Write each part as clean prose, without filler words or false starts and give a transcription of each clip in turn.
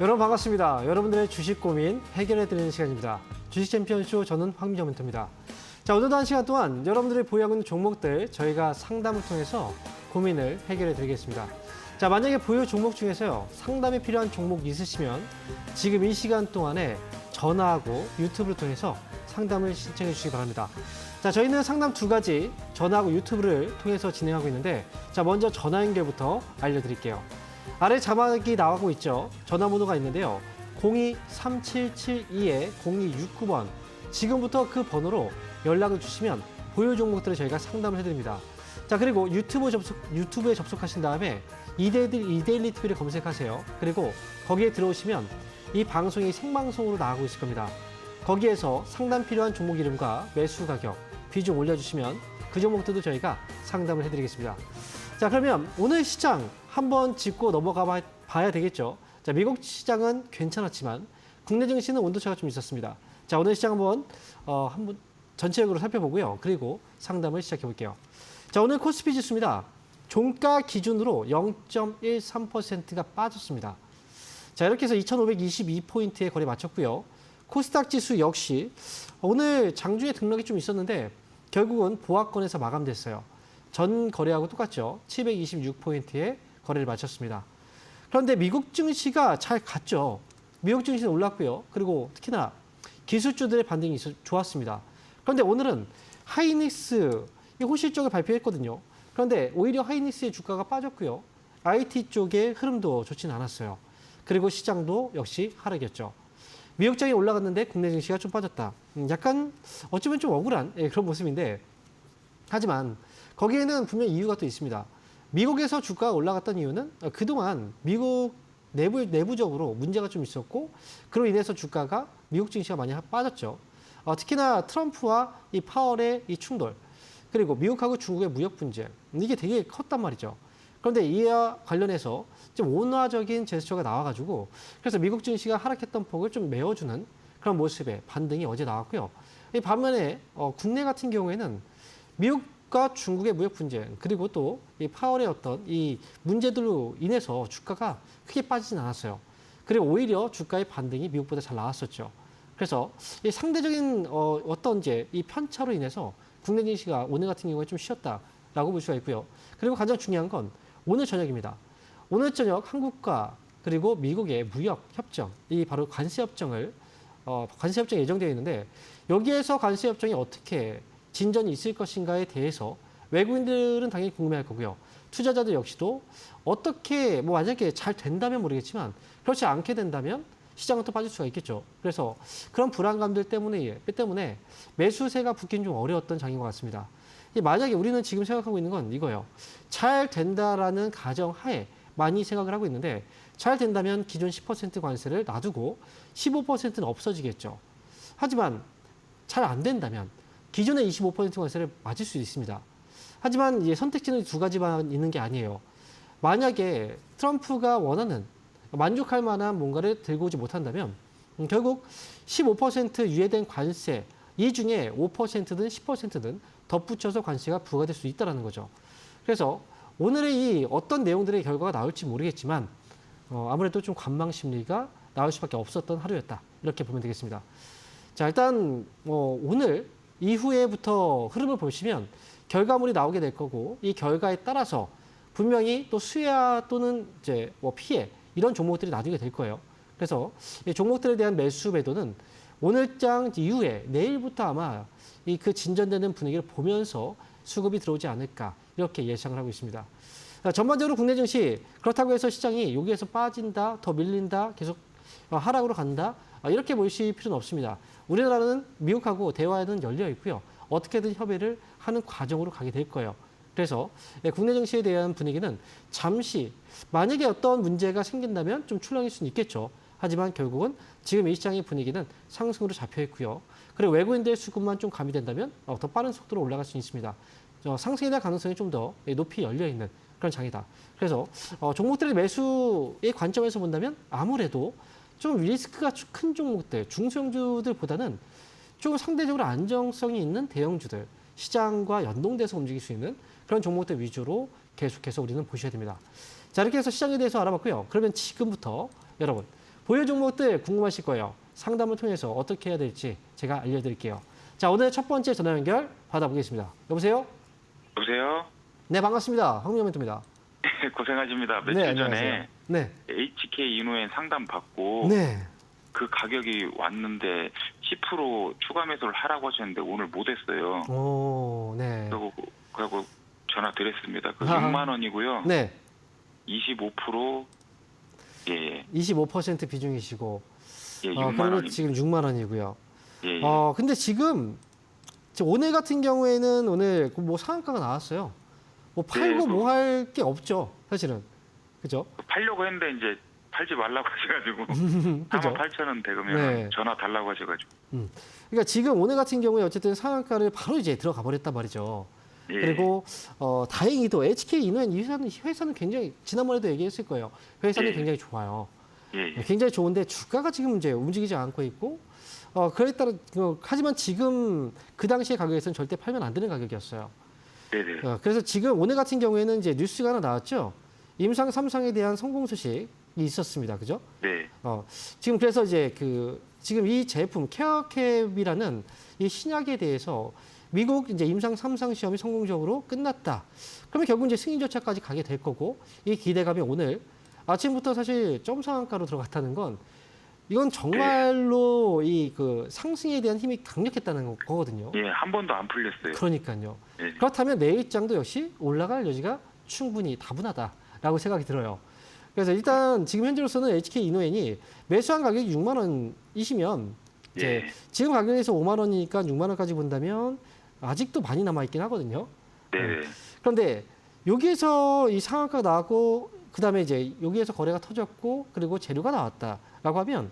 여러분 반갑습니다. 여러분들의 주식 고민 해결해드리는 시간입니다. 주식 챔피언쇼 저는 황민정 멘토입니다. 자, 오늘도 한 시간 동안 여러분들이 보유하고 있는 종목들 저희가 상담을 통해서 고민을 해결해드리겠습니다. 자, 만약에 보유 종목 중에서요, 상담이 필요한 종목 있으시면 지금 이 시간 동안에 전화하고 유튜브를 통해서 상담을 신청해 주시기 바랍니다. 자, 저희는 상담 두 가지 전화하고 유튜브를 통해서 진행하고 있는데, 자, 먼저 전화 연결부터 알려드릴게요. 아래 자막이 나가고 있죠. 전화번호가 있는데요. 02-3772-0269번. 지금부터 그 번호로 연락을 주시면 보유 종목들을 저희가 상담을 해드립니다. 자, 그리고 유튜브에 접속하신 다음에 이데일리 TV를 검색하세요. 그리고 거기에 들어오시면 이 방송이 생방송으로 나가고 있을 겁니다. 거기에서 상담 필요한 종목 이름과 매수 가격, 비중 올려주시면 그 종목들도 저희가 상담을 해드리겠습니다. 자, 그러면 오늘 시장 한번 짚고 넘어가 봐야 되겠죠. 자, 미국 시장은 괜찮았지만 국내 증시는 온도차가 좀 있었습니다. 자, 오늘 시장 한번 전체적으로 살펴보고요. 그리고 상담을 시작해 볼게요. 자, 오늘 코스피 지수입니다. 종가 기준으로 0.13%가 빠졌습니다. 자, 이렇게 해서 2,522포인트에 거래 마쳤고요. 코스닥 지수 역시 오늘 장중에 등락이 좀 있었는데 결국은 보합권에서 마감됐어요. 전 거래하고 똑같죠. 726포인트에 거래를 마쳤습니다. 그런데 미국 증시가 잘 갔죠. 미국 증시는 올랐고요. 그리고 특히나 기술주들의 반등이 좋았습니다. 그런데 오늘은 하이닉스 호실적을 발표했거든요. 그런데 오히려 하이닉스의 주가가 빠졌고요. IT 쪽의 흐름도 좋지는 않았어요. 그리고 시장도 역시 하락이었죠. 미국장이 올라갔는데 국내 증시가 좀 빠졌다. 약간 어쩌면 좀 억울한 그런 모습인데, 하지만 거기에는 분명 이유가 또 있습니다. 미국에서 주가가 올라갔던 이유는 그동안 미국 내부적으로 문제가 좀 있었고, 그로 인해서 주가가 미국 증시가 많이 빠졌죠. 특히나 트럼프와 이 파월의 이 충돌, 그리고 미국하고 중국의 무역 분쟁, 이게 되게 컸단 말이죠. 그런데 이와 관련해서 좀 온화적인 제스처가 나와가지고, 그래서 미국 증시가 하락했던 폭을 좀 메워주는 그런 모습의 반등이 어제 나왔고요. 이 반면에 국내 같은 경우에는 미국과 중국의 무역 분쟁, 그리고 또 이 파월의 어떤 이 문제들로 인해서 주가가 크게 빠지진 않았어요. 그리고 오히려 주가의 반등이 미국보다 잘 나왔었죠. 그래서 이 상대적인 어떤 이제 이 편차로 인해서 국내 증시가 오늘 같은 경우에 좀 쉬었다라고 볼 수가 있고요. 그리고 가장 중요한 건 오늘 저녁입니다. 오늘 저녁 한국과 그리고 미국의 무역 협정, 이 바로 관세 협정이 예정되어 있는데, 여기에서 관세 협정이 어떻게 진전이 있을 것인가에 대해서 외국인들은 당연히 궁금해할 거고요. 투자자들 역시도 어떻게 만약에 잘 된다면 모르겠지만 그렇지 않게 된다면 시장은 또 빠질 수가 있겠죠. 그래서 그런 불안감들 때문에 매수세가 붙기는 좀 어려웠던 장인 것 같습니다. 만약에 우리는 지금 생각하고 있는 건 이거예요. 잘 된다라는 가정하에 많이 생각을 하고 있는데, 잘 된다면 기존 10% 관세를 놔두고 15%는 없어지겠죠. 하지만 잘 안 된다면 기존의 25% 관세를 맞을 수 있습니다. 하지만 이제 선택지는 두 가지만 있는 게 아니에요. 만약에 트럼프가 원하는 만족할 만한 뭔가를 들고 오지 못한다면 결국 15% 유예된 관세, 이 중에 5%든 10%든 덧붙여서 관세가 부과될 수 있다는 거죠. 그래서 오늘의 이 어떤 내용들의 결과가 나올지 모르겠지만 아무래도 좀 관망 심리가 나올 수밖에 없었던 하루였다. 이렇게 보면 되겠습니다. 자, 일단 오늘 이후에부터 흐름을 보시면 결과물이 나오게 될 거고, 이 결과에 따라서 분명히 또 수혜와 또는 이제 피해, 이런 종목들이 나중에 될 거예요. 그래서 이 종목들에 대한 매수 매도는 오늘장 이후에 내일부터 아마 그 진전되는 분위기를 보면서 수급이 들어오지 않을까, 이렇게 예상을 하고 있습니다. 전반적으로 국내 증시 그렇다고 해서 시장이 여기에서 빠진다, 더 밀린다, 계속 하락으로 간다, 이렇게 보실 필요는 없습니다. 우리나라는 미국하고 대화에는 열려 있고요. 어떻게든 협의를 하는 과정으로 가게 될 거예요. 그래서 국내 증시에 대한 분위기는 잠시 만약에 어떤 문제가 생긴다면 좀 출렁일 수는 있겠죠. 하지만 결국은 지금 이 시장의 분위기는 상승으로 잡혀 있고요. 그리고 외국인들의 수급만 좀 가미된다면 더 빠른 속도로 올라갈 수 있습니다. 상승에 대한 가능성이 좀 더 높이 열려 있는 그런 장이다. 그래서 종목들의 매수의 관점에서 본다면 아무래도 좀 리스크가 큰 종목들, 중소형주들보다는 좀 상대적으로 안정성이 있는 대형주들, 시장과 연동돼서 움직일 수 있는 그런 종목들 위주로 계속해서 우리는 보셔야 됩니다. 자, 이렇게 해서 시장에 대해서 알아봤고요. 그러면 지금부터 여러분, 보유 종목들 궁금하실 거예요. 상담을 통해서 어떻게 해야 될지 제가 알려드릴게요. 자, 오늘 첫 번째 전화 연결 받아보겠습니다. 여보세요? 여보세요? 네, 반갑습니다. 황민호 멘토입니다. 고생하십니다. 며칠 네, 전에 안녕하세요. 네. HK 이노엔 상담 받고 네. 그 가격이 왔는데 10% 추가 매수를 하라고 하셨는데 오늘 못 했어요. 오, 네. 그리고 전화 드렸습니다. 그 아하. 6만 원이고요. 네. 25% 예, 25% 비중이시고, 예, 6만 그리고 원입니다. 지금 6만 원이고요. 예, 예. 근데 지금 오늘 같은 경우에는 오늘 뭐 상한가가 나왔어요. 뭐 팔고 네, 뭐 할 게 없죠, 사실은. 그죠? 팔려고 했는데 이제 팔지 말라고 하셔가지고 그죠? 48,000원 대금이면 네. 전화 달라고 하셔가지고 그러니까 지금 오늘 같은 경우에 어쨌든 상한가를 바로 이제 들어가 버렸단 말이죠. 예, 그리고 다행히도 HK 이노엔 이 회사는 굉장히 지난번에도 얘기했을 거예요. 회사는 예. 굉장히 좋아요. 예, 예. 굉장히 좋은데 주가가 지금 이제 움직이지 않고 있고 그에 따라 하지만 지금 그 당시의 가격에서는 절대 팔면 안 되는 가격이었어요. 네네. 그래서 지금 오늘 같은 경우에는 이제 뉴스가 하나 나왔죠. 임상 3상에 대한 성공 소식이 있었습니다. 그죠? 네. 지금 그래서 이제 지금 이 제품 케어캡이라는 이 신약에 대해서 미국 이제 임상 3상 시험이 성공적으로 끝났다. 그러면 결국 이제 승인 절차까지 가게 될 거고 이 기대감이 오늘 아침부터 사실 점 상한가로 들어갔다는 건 이건 정말로 이 상승에 대한 힘이 강력했다는 거거든요. 예, 한 번도 안 풀렸어요. 그러니까요. 예. 그렇다면 내일장도 역시 올라갈 여지가 충분히 다분하다라고 생각이 들어요. 그래서 일단 지금 현재로서는 HK 이노엔이 매수한 가격이 6만 원이시면 이제 예. 지금 가격에서 5만 원이니까 6만 원까지 본다면 아직도 많이 남아 있긴 하거든요. 네네. 그런데 여기에서 이 상한가가 나왔고 그다음에 이제 여기에서 거래가 터졌고 그리고 재료가 나왔다라고 하면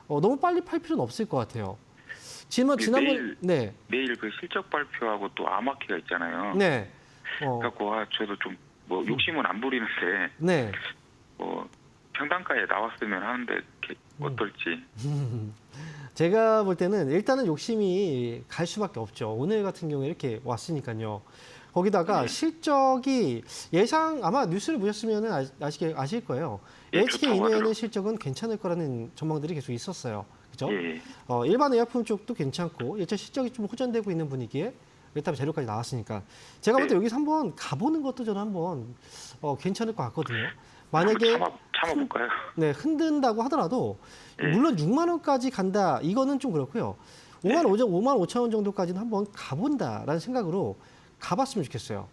너무 빨리 팔 필요는 없을 것 같아요. 지난번 내일 그 실적 발표하고 또 암호화폐가 있잖아요. 네. 그래갖고 저도 좀 뭐 욕심은 안 부리는데 네. 평단가에 나왔으면 하는데 어떨지. 제가 볼 때는 일단은 욕심이 갈 수밖에 없죠. 오늘 같은 경우에 이렇게 왔으니까요. 거기다가 실적이 아마 뉴스를 보셨으면 아실 거예요. 예, HK 좋다고 이노엔의 하더라고요. 실적은 괜찮을 거라는 전망들이 계속 있었어요. 그죠? 예. 일반 의약품 쪽도 괜찮고 일단 실적이 좀 호전되고 있는 분위기에 일단 재료까지 나왔으니까 제가 볼 때 네. 여기서 한번 가보는 것도 저는 한번 괜찮을 것 같거든요. 만약에 참아볼까요? 네, 흔든다고 하더라도 물론 6만 원까지 간다 이거는 좀 그렇고요. 5만 5천 원 정도까지는 한번 가본다라는 생각으로 가봤으면 좋겠어요.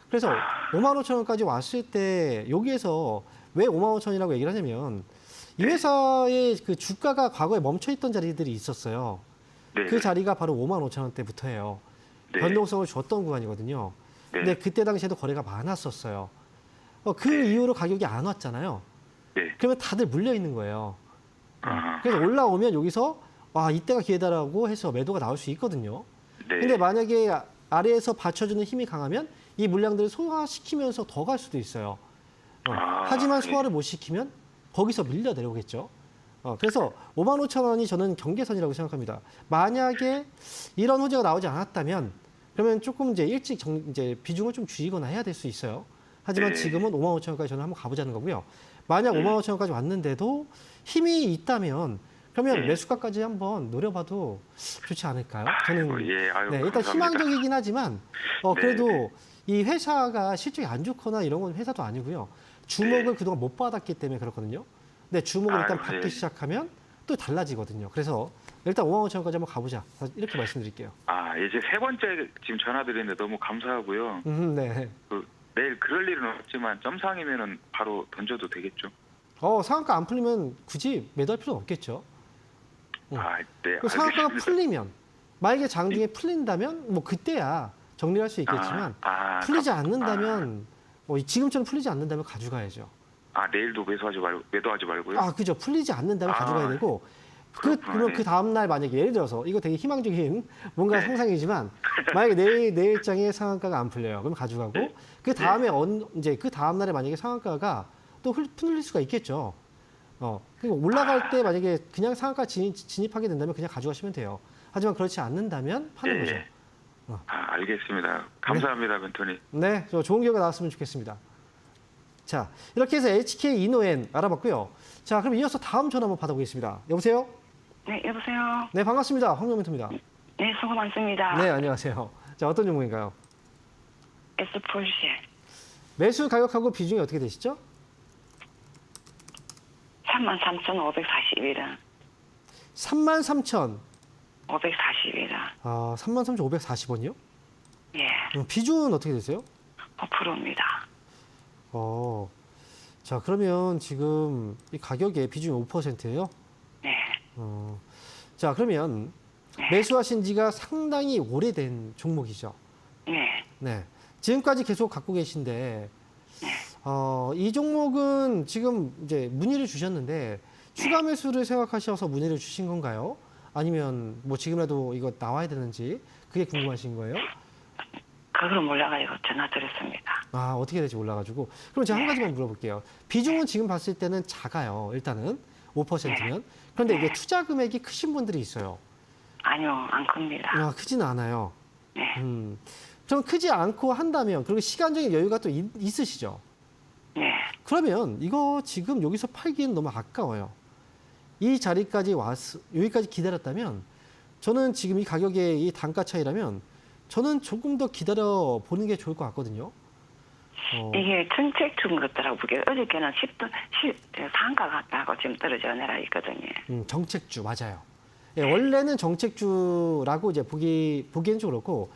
그래서 5만 5천 원까지 왔을 때 여기에서 왜 5만 5천이라고 얘기를 하냐면 이 회사의 그 주가가 과거에 멈춰있던 자리들이 있었어요. 네. 그 자리가 바로 5만 5천 원대부터예요. 네. 변동성을 줬던 구간이거든요. 네. 근데 그때 당시에도 거래가 많았었어요. 그 이후로 가격이 안 왔잖아요. 네. 그러면 다들 물려 있는 거예요. 아, 그래서 올라오면 여기서 이때가 기회다라고 해서 매도가 나올 수 있거든요. 네. 근데 만약에 아래에서 받쳐주는 힘이 강하면 이 물량들을 소화시키면서 더 갈 수도 있어요. 하지만 소화를 못 시키면 거기서 밀려 내려오겠죠. 그래서 5만 5천 원이 저는 경계선이라고 생각합니다. 만약에 이런 호재가 나오지 않았다면 그러면 조금 이제 일찍 이제 비중을 좀 줄이거나 해야 될 수 있어요. 하지만 네. 지금은 5만 5천 원까지 저는 한번 가보자는 거고요. 만약 5만 5천 원까지 왔는데도 힘이 있다면 그러면 네. 매수가까지 한번 노려봐도 좋지 않을까요? 저는 예, 아유, 네, 일단 감사합니다. 희망적이긴 하지만 네. 그래도 이 회사가 실적이 안 좋거나 이런 건 회사도 아니고요. 주목을 네. 그동안 못 받았기 때문에 그렇거든요. 근데 주목을 일단 아유, 받기 네. 시작하면 또 달라지거든요. 그래서 일단 5만 5천 원까지 한번 가보자. 이렇게 말씀드릴게요. 이제 세 번째 지금 전화드리는데 너무 감사하고요. 네. 내일 그럴 일은 없지만 점상이면은 바로 던져도 되겠죠? 상한가 안 풀리면 굳이 매도할 필요는 없겠죠. 네. 상한가가 알겠습니다. 풀리면 만약에 장중에 풀린다면 뭐 그때야 정리할 수 있겠지만 풀리지 않는다면 지금처럼 풀리지 않는다면 가져가야죠. 내일도 매도하지 말고요. 그죠. 풀리지 않는다면 가져가야 되고 그럼 네. 그 다음 날 만약에 예를 들어서 이거 되게 희망적인 뭔가 네. 상상이지만 만약에 내일장에 상한가가 안 풀려요. 그럼 가져가고 네. 그 다음에 이제 그 다음 날에 만약에 상한가가 또 풀릴 수가 있겠죠. 그리고 올라갈 때 만약에 그냥 상한가 진입하게 된다면 그냥 가져가시면 돼요. 하지만 그렇지 않는다면 파는 거죠. 알겠습니다. 감사합니다, 멘토님. 네, 좋은 결과 나왔으면 좋겠습니다. 자, 이렇게 해서 HK 이노엔 알아봤고요. 자, 그럼 이어서 다음 전화 한번 받아보겠습니다. 여보세요? 네, 여보세요. 네, 반갑습니다. 황명민입니다. 네, 수고 많습니다. 네, 안녕하세요. 자, 어떤 종목인가요? S폴시 매수 가격하고 비중이 어떻게 되시죠? 33,541원. 33,000. 541원. 아, 33,540원이요? 예, 비중은 어떻게 되세요? 5%입니다. 자, 그러면 지금 이 가격의 비중이 5%예요? 네, 자, 그러면 매수하신 지가 상당히 오래된 종목이죠. 네, 네. 지금까지 계속 갖고 계신데, 이 종목은 지금 이제 문의를 주셨는데, 추가 매수를 생각하셔서 문의를 주신 건가요? 아니면 뭐 지금이라도 이거 나와야 되는지, 그게 궁금하신 거예요? 그걸 몰라가지고 전화 드렸습니다. 아, 어떻게 될지 몰라가지고. 그럼 제가 한 가지만 물어볼게요. 비중은 지금 봤을 때는 작아요. 일단은 5%면. 그런데 이게 투자 금액이 크신 분들이 있어요. 아니요, 안 큽니다. 아, 크지는 않아요. 네, 좀 크지 않고 한다면, 그리고 시간적인 여유가 또 있으시죠? 네, 그러면 이거 지금 여기서 팔기엔 너무 아까워요. 이 자리까지 여기까지 기다렸다면, 저는 지금 이 가격의 이 단가 차이라면, 저는 조금 더 기다려 보는 게 좋을 것 같거든요. 이게 정책 준 것더라고. 그게 어저께는 10도, 상가 같다고 지금 떨어져 내려 있거든요. 정책주, 맞아요. 예, 원래는 정책주라고 이제 보기엔 좀 그렇고,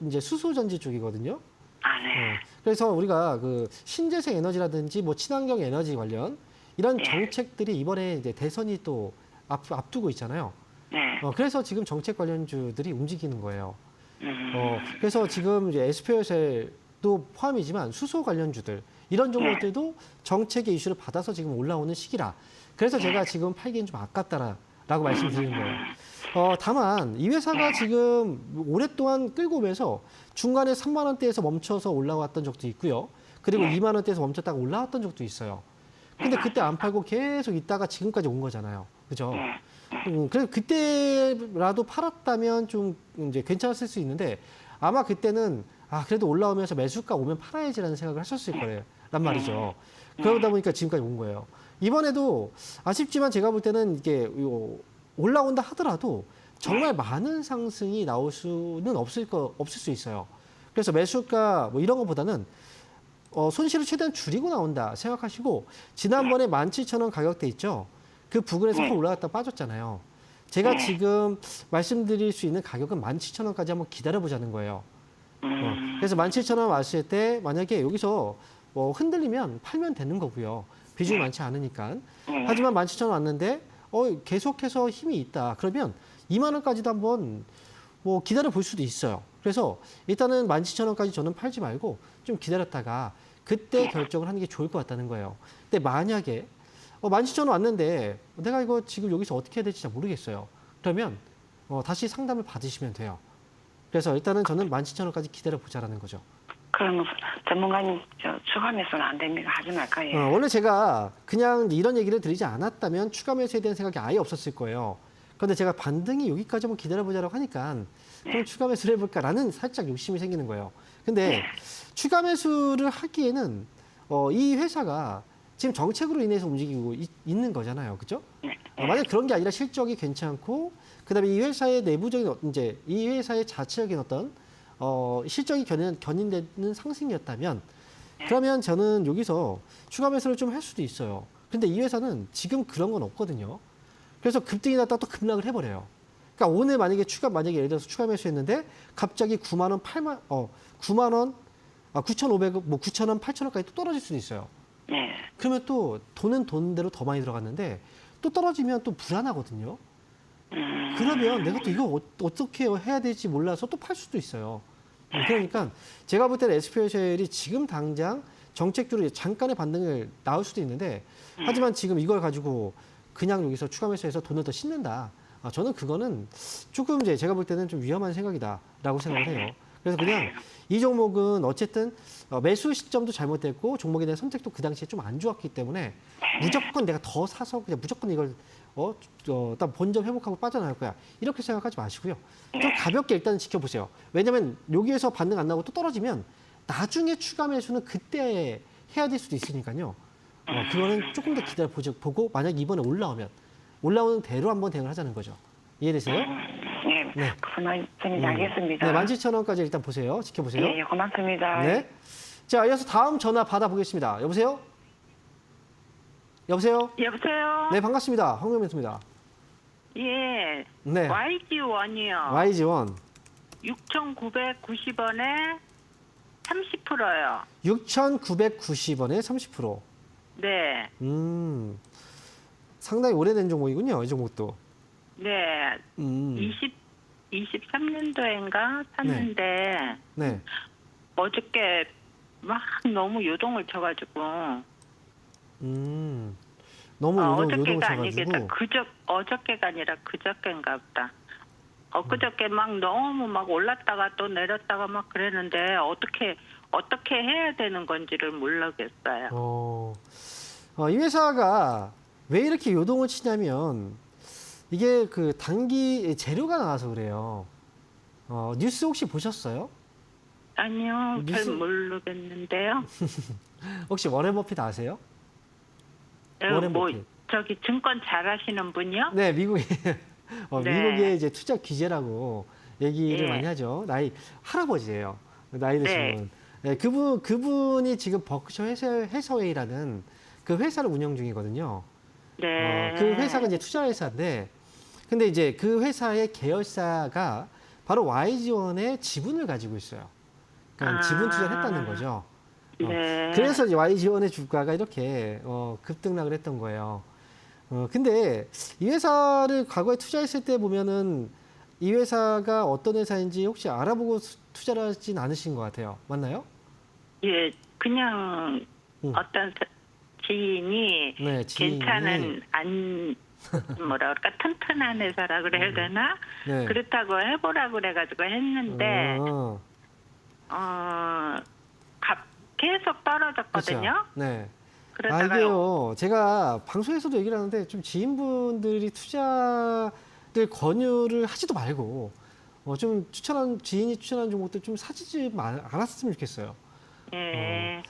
이제 수소전지 쪽이거든요. 아, 네, 그래서 우리가 그 신재생 에너지라든지 뭐 친환경 에너지 관련 이런 정책들이 이번에 이제 대선이 또 앞두고 있잖아요. 네, 그래서 지금 정책 관련주들이 움직이는 거예요. 그래서 지금 이제 SPL도 포함이지만 수소 관련주들 이런 종목들도 정책의 이슈를 받아서 지금 올라오는 시기라. 그래서 제가 지금 팔기엔 좀 아깝다라고 말씀드리는 거예요. 다만 이 회사가 지금 오랫동안 끌고 오면서 중간에 3만 원대에서 멈춰서 올라왔던 적도 있고요. 그리고 2만 원대에서 멈췄다가 올라왔던 적도 있어요. 근데 그때 안 팔고 계속 있다가 지금까지 온 거잖아요. 그죠? 그래서 그때라도 팔았다면 좀 이제 괜찮았을 수 있는데 아마 그때는 그래도 올라오면서 매수가 오면 팔아야지라는 생각을 하셨을 거예요. 란 말이죠. 그러다 보니까 지금까지 온 거예요. 이번에도 아쉽지만 제가 볼 때는 이게 올라온다 하더라도 정말 많은 상승이 나올 수는 없을 수 있어요. 그래서 매수가 뭐 이런 것보다는 손실을 최대한 줄이고 나온다 생각하시고 지난번에 17,000원 가격대 있죠. 그 부근에서 한번 올라갔다 빠졌잖아요. 제가 지금 말씀드릴 수 있는 가격은 17,000원까지 한번 기다려보자는 거예요. 그래서 17,000원 왔을 때 만약에 여기서 흔들리면 팔면 되는 거고요. 비중이 많지 않으니까. 하지만 17,000원 왔는데 계속해서 힘이 있다. 그러면 2만 원까지도 한번 기다려 볼 수도 있어요. 그래서 일단은 17,000원까지 저는 팔지 말고 좀 기다렸다가 그때 결정을 하는 게 좋을 것 같다는 거예요. 근데 만약에 17,000원 왔는데 내가 이거 지금 여기서 어떻게 해야 될지 잘 모르겠어요. 그러면 다시 상담을 받으시면 돼요. 그래서 일단은 저는 17,000원까지 기다려 보자라는 거죠. 그러면 전문가님 추가 매수는 안 됩니까? 하지 말까요? 원래 제가 그냥 이런 얘기를 드리지 않았다면 추가 매수에 대한 생각이 아예 없었을 거예요. 그런데 제가 반등이 여기까지 한번 기다려보자라고 하니까 그럼 추가 매수를 해볼까라는 살짝 욕심이 생기는 거예요. 근데 추가 매수를 하기에는 이 회사가 지금 정책으로 인해서 움직이고 있는 거잖아요. 그죠? 만약 그런 게 아니라 실적이 괜찮고 그다음에 이 회사의 내부적인 이제 이 회사의 자체적인 어떤 실적이 견인되는 상승이었다면 그러면 저는 여기서 추가 매수를 좀 할 수도 있어요. 근데 이 회사는 지금 그런 건 없거든요. 그래서 급등이 났다가 또 급락을 해버려요. 그러니까 오늘 만약에 예를 들어서 추가 매수했는데 갑자기 9만 원, 9,500원, 9,000원, 8,000원까지 또 떨어질 수도 있어요. 네. 그러면 또 돈은 돈대로 더 많이 들어갔는데 또 떨어지면 또 불안하거든요. 그러면 내가 또 이거 어떻게 해야 될지 몰라서 또 팔 수도 있어요. 그러니까 제가 볼 때는 SPL이 지금 당장 정책주로 잠깐의 반등을 나올 수도 있는데 하지만 지금 이걸 가지고 그냥 여기서 추가 매수해서 돈을 더 싣는다. 저는 그거는 조금 이제 제가 볼 때는 좀 위험한 생각이다라고 생각을 해요. 그래서 그냥 이 종목은 어쨌든 매수 시점도 잘못됐고 종목에 대한 선택도 그 당시에 좀 안 좋았기 때문에 무조건 내가 더 사서 그냥 무조건 이걸 일단 본점 회복하고 빠져나갈 거야. 이렇게 생각하지 마시고요. 좀 가볍게 일단 지켜보세요. 왜냐하면 여기에서 반등 안 나고 또 떨어지면 나중에 추가 매수는 그때 해야 될 수도 있으니까요. 그거는 조금 더 보고 만약 이번에 올라오는 대로 한번 대응을 하자는 거죠. 이해되세요? 네. 네. 그만 알겠습니다. 네, 17,000원까지 일단 보세요. 지켜보세요. 예, 고맙습니다. 네. 자, 이어서 다음 전화 받아보겠습니다. 여보세요? 여보세요? 여보세요? 네, 반갑습니다. 황명민입니다. 예. 네. YG1이요. YG1. 6,990원에 30%요. 6,990원에 30%. 네. 상당히 오래된 종목이군요. 이 종목도. 네. 23년도인가 샀는데 네. 어저께 막 너무 요동을 쳐가지고 너무 요동을 어저께가 쳐가지고. 아니겠다. 어저께가 아니라 그저께인가 보다. 엊그저께 막 너무 막 올랐다가 또 내렸다가 막 그랬는데 어떻게 해야 되는 건지를 모르겠어요. 이 회사가 왜 이렇게 요동을 치냐면 이게 그 단기 재료가 나와서 그래요. 뉴스 혹시 보셨어요? 아니요, 뉴스- 잘 모르겠는데요. 혹시 워렌 버핏 아세요? 워렌 뭐 버핏. 저기 증권 잘하시는 분이요? 네, 미국의 네. 미국의 이제 투자 규제라고 얘기를 예. 많이 하죠. 나이 할아버지예요. 나이 드신 네. 분. 네, 그분이 지금 버크셔 해서웨이라는 그 회사를 운영 중이거든요. 네. 그 회사가 이제 투자 회사인데, 근데 이제 그 회사의 계열사가 바로 YG1의 지분을 가지고 있어요. 그러니까 지분 투자를 했다는 거죠. 네. 그래서 이제 YG1의 주가가 이렇게 급등락을 했던 거예요. 근데 이 회사를 과거에 투자했을 때 보면은 이 회사가 어떤 회사인지 혹시 알아보고 투자를 하진 않으신 것 같아요. 맞나요? 예, 그냥 어떤 지인이 네, 지인이. 괜찮은 뭐라 그럴까 튼튼한 회사라 그래야 되나? 네. 그렇다고 해보라 그래가지고 했는데 계속 떨어졌거든요. 그렇죠. 네. 그러다가 이게요. 제가 방송에서도 얘기를 하는데 좀 지인분들이 투자를 권유를 하지도 말고 좀 지인이 추천한 종목들 좀 사지 않았으면 좋겠어요. 예.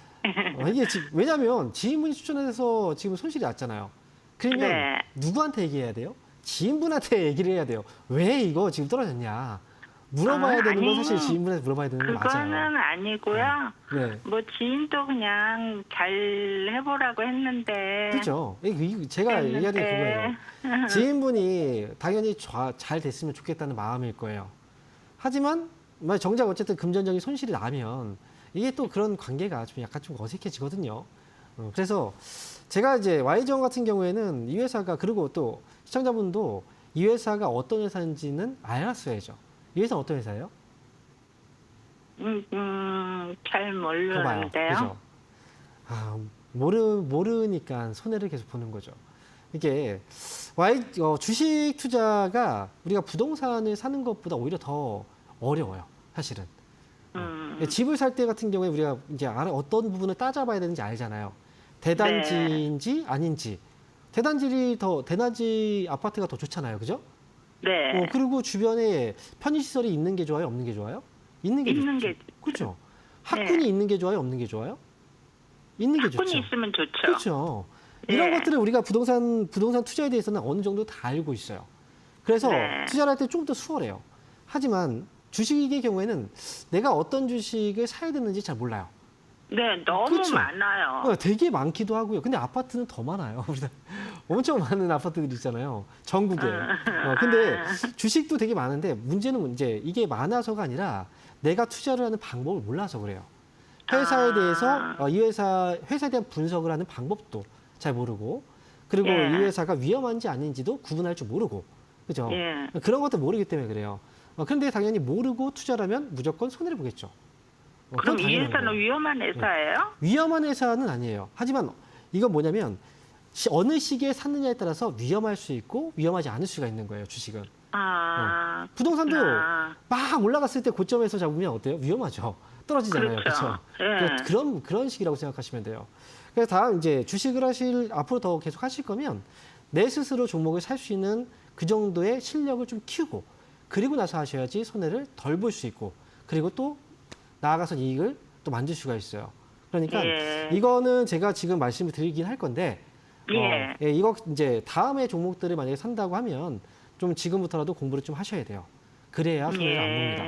이게 왜냐하면 지인분이 추천해서 지금 손실이 났잖아요. 그러면 네. 누구한테 얘기해야 돼요? 지인분한테 얘기를 해야 돼요. 왜 이거 지금 떨어졌냐? 물어봐야 되는 건 사실 지인분한테 물어봐야 되는 건 맞아요. 그거는 아니고요. 네. 뭐 지인도 그냥 잘 해보라고 했는데. 그렇죠. 제가 얘기하는 게 그거예요. 지인분이 당연히 잘 됐으면 좋겠다는 마음일 거예요. 하지만 정작 어쨌든 금전적인 손실이 나면 이게 또 그런 관계가 좀 약간 좀 어색해지거든요. 그래서 제가 이제 YG1 같은 경우에는 이 회사가, 그리고 또 시청자분도 이 회사가 어떤 회사인지는 알았어야죠. 이 회사는 어떤 회사예요? 잘 모르는데요. 그죠? 모르니까 손해를 계속 보는 거죠. 이게 주식 투자가 우리가 부동산을 사는 것보다 오히려 더 어려워요, 사실은. 집을 살 때 같은 경우에 우리가 이제 어떤 부분을 따져봐야 되는지 알잖아요. 대단지인지 아닌지. 대단지 아파트가 더 좋잖아요, 그죠? 네. 그리고 주변에 편의시설이 있는 게 좋아요, 없는 게 좋아요? 있는 게 있는 좋죠. 게 그렇죠. 학군이 있는 게 좋아요, 없는 게 좋아요? 있는 게 좋죠. 학군이 있으면 좋죠. 그렇죠. 이런 네. 것들을 우리가 부동산 투자에 대해서는 어느 정도 다 알고 있어요. 그래서 네. 투자를 할 때 좀 더 수월해요. 하지만 주식의 경우에는 내가 어떤 주식을 사야 되는지 잘 몰라요. 네, 너무 그렇죠. 많아요. 되게 많기도 하고요. 근데 아파트는 더 많아요. 엄청 많은 아파트들이 있잖아요. 전국에. 근데 주식도 되게 많은데 문제는 이제 이게 많아서가 아니라 내가 투자를 하는 방법을 몰라서 그래요. 회사에 대해서 이 회사에 대한 분석을 하는 방법도 잘 모르고, 그리고 예. 이 회사가 위험한지 아닌지도 구분할 줄 모르고, 그죠? 예. 그런 것들 모르기 때문에 그래요. 그런데 당연히 모르고 투자를 하면 무조건 손해를 보겠죠. 그럼 그건 이 당연한 회사는 거예요. 위험한 회사예요? 위험한 회사는 아니에요. 하지만 이건 뭐냐면 어느 시기에 샀느냐에 따라서 위험할 수 있고 위험하지 않을 수가 있는 거예요, 주식은. 부동산도 막 올라갔을 때 고점에서 잡으면 어때요? 위험하죠. 떨어지잖아요. 그렇죠. 그렇죠? 그런 식이라고 생각하시면 돼요. 그래서 다음 이제 주식을 앞으로 더 계속 하실 거면 내 스스로 종목을 살 수 있는 그 정도의 실력을 좀 키우고, 그리고 나서 하셔야지 손해를 덜 볼 수 있고, 그리고 또 나아가서 이익을 또 만들 수가 있어요. 그러니까 예. 이거는 제가 지금 말씀을 드리긴 할 건데 예. 이거 이제 다음에 종목들을 만약에 산다고 하면 좀 지금부터라도 공부를 좀 하셔야 돼요. 그래야 손해를 안 봅니다.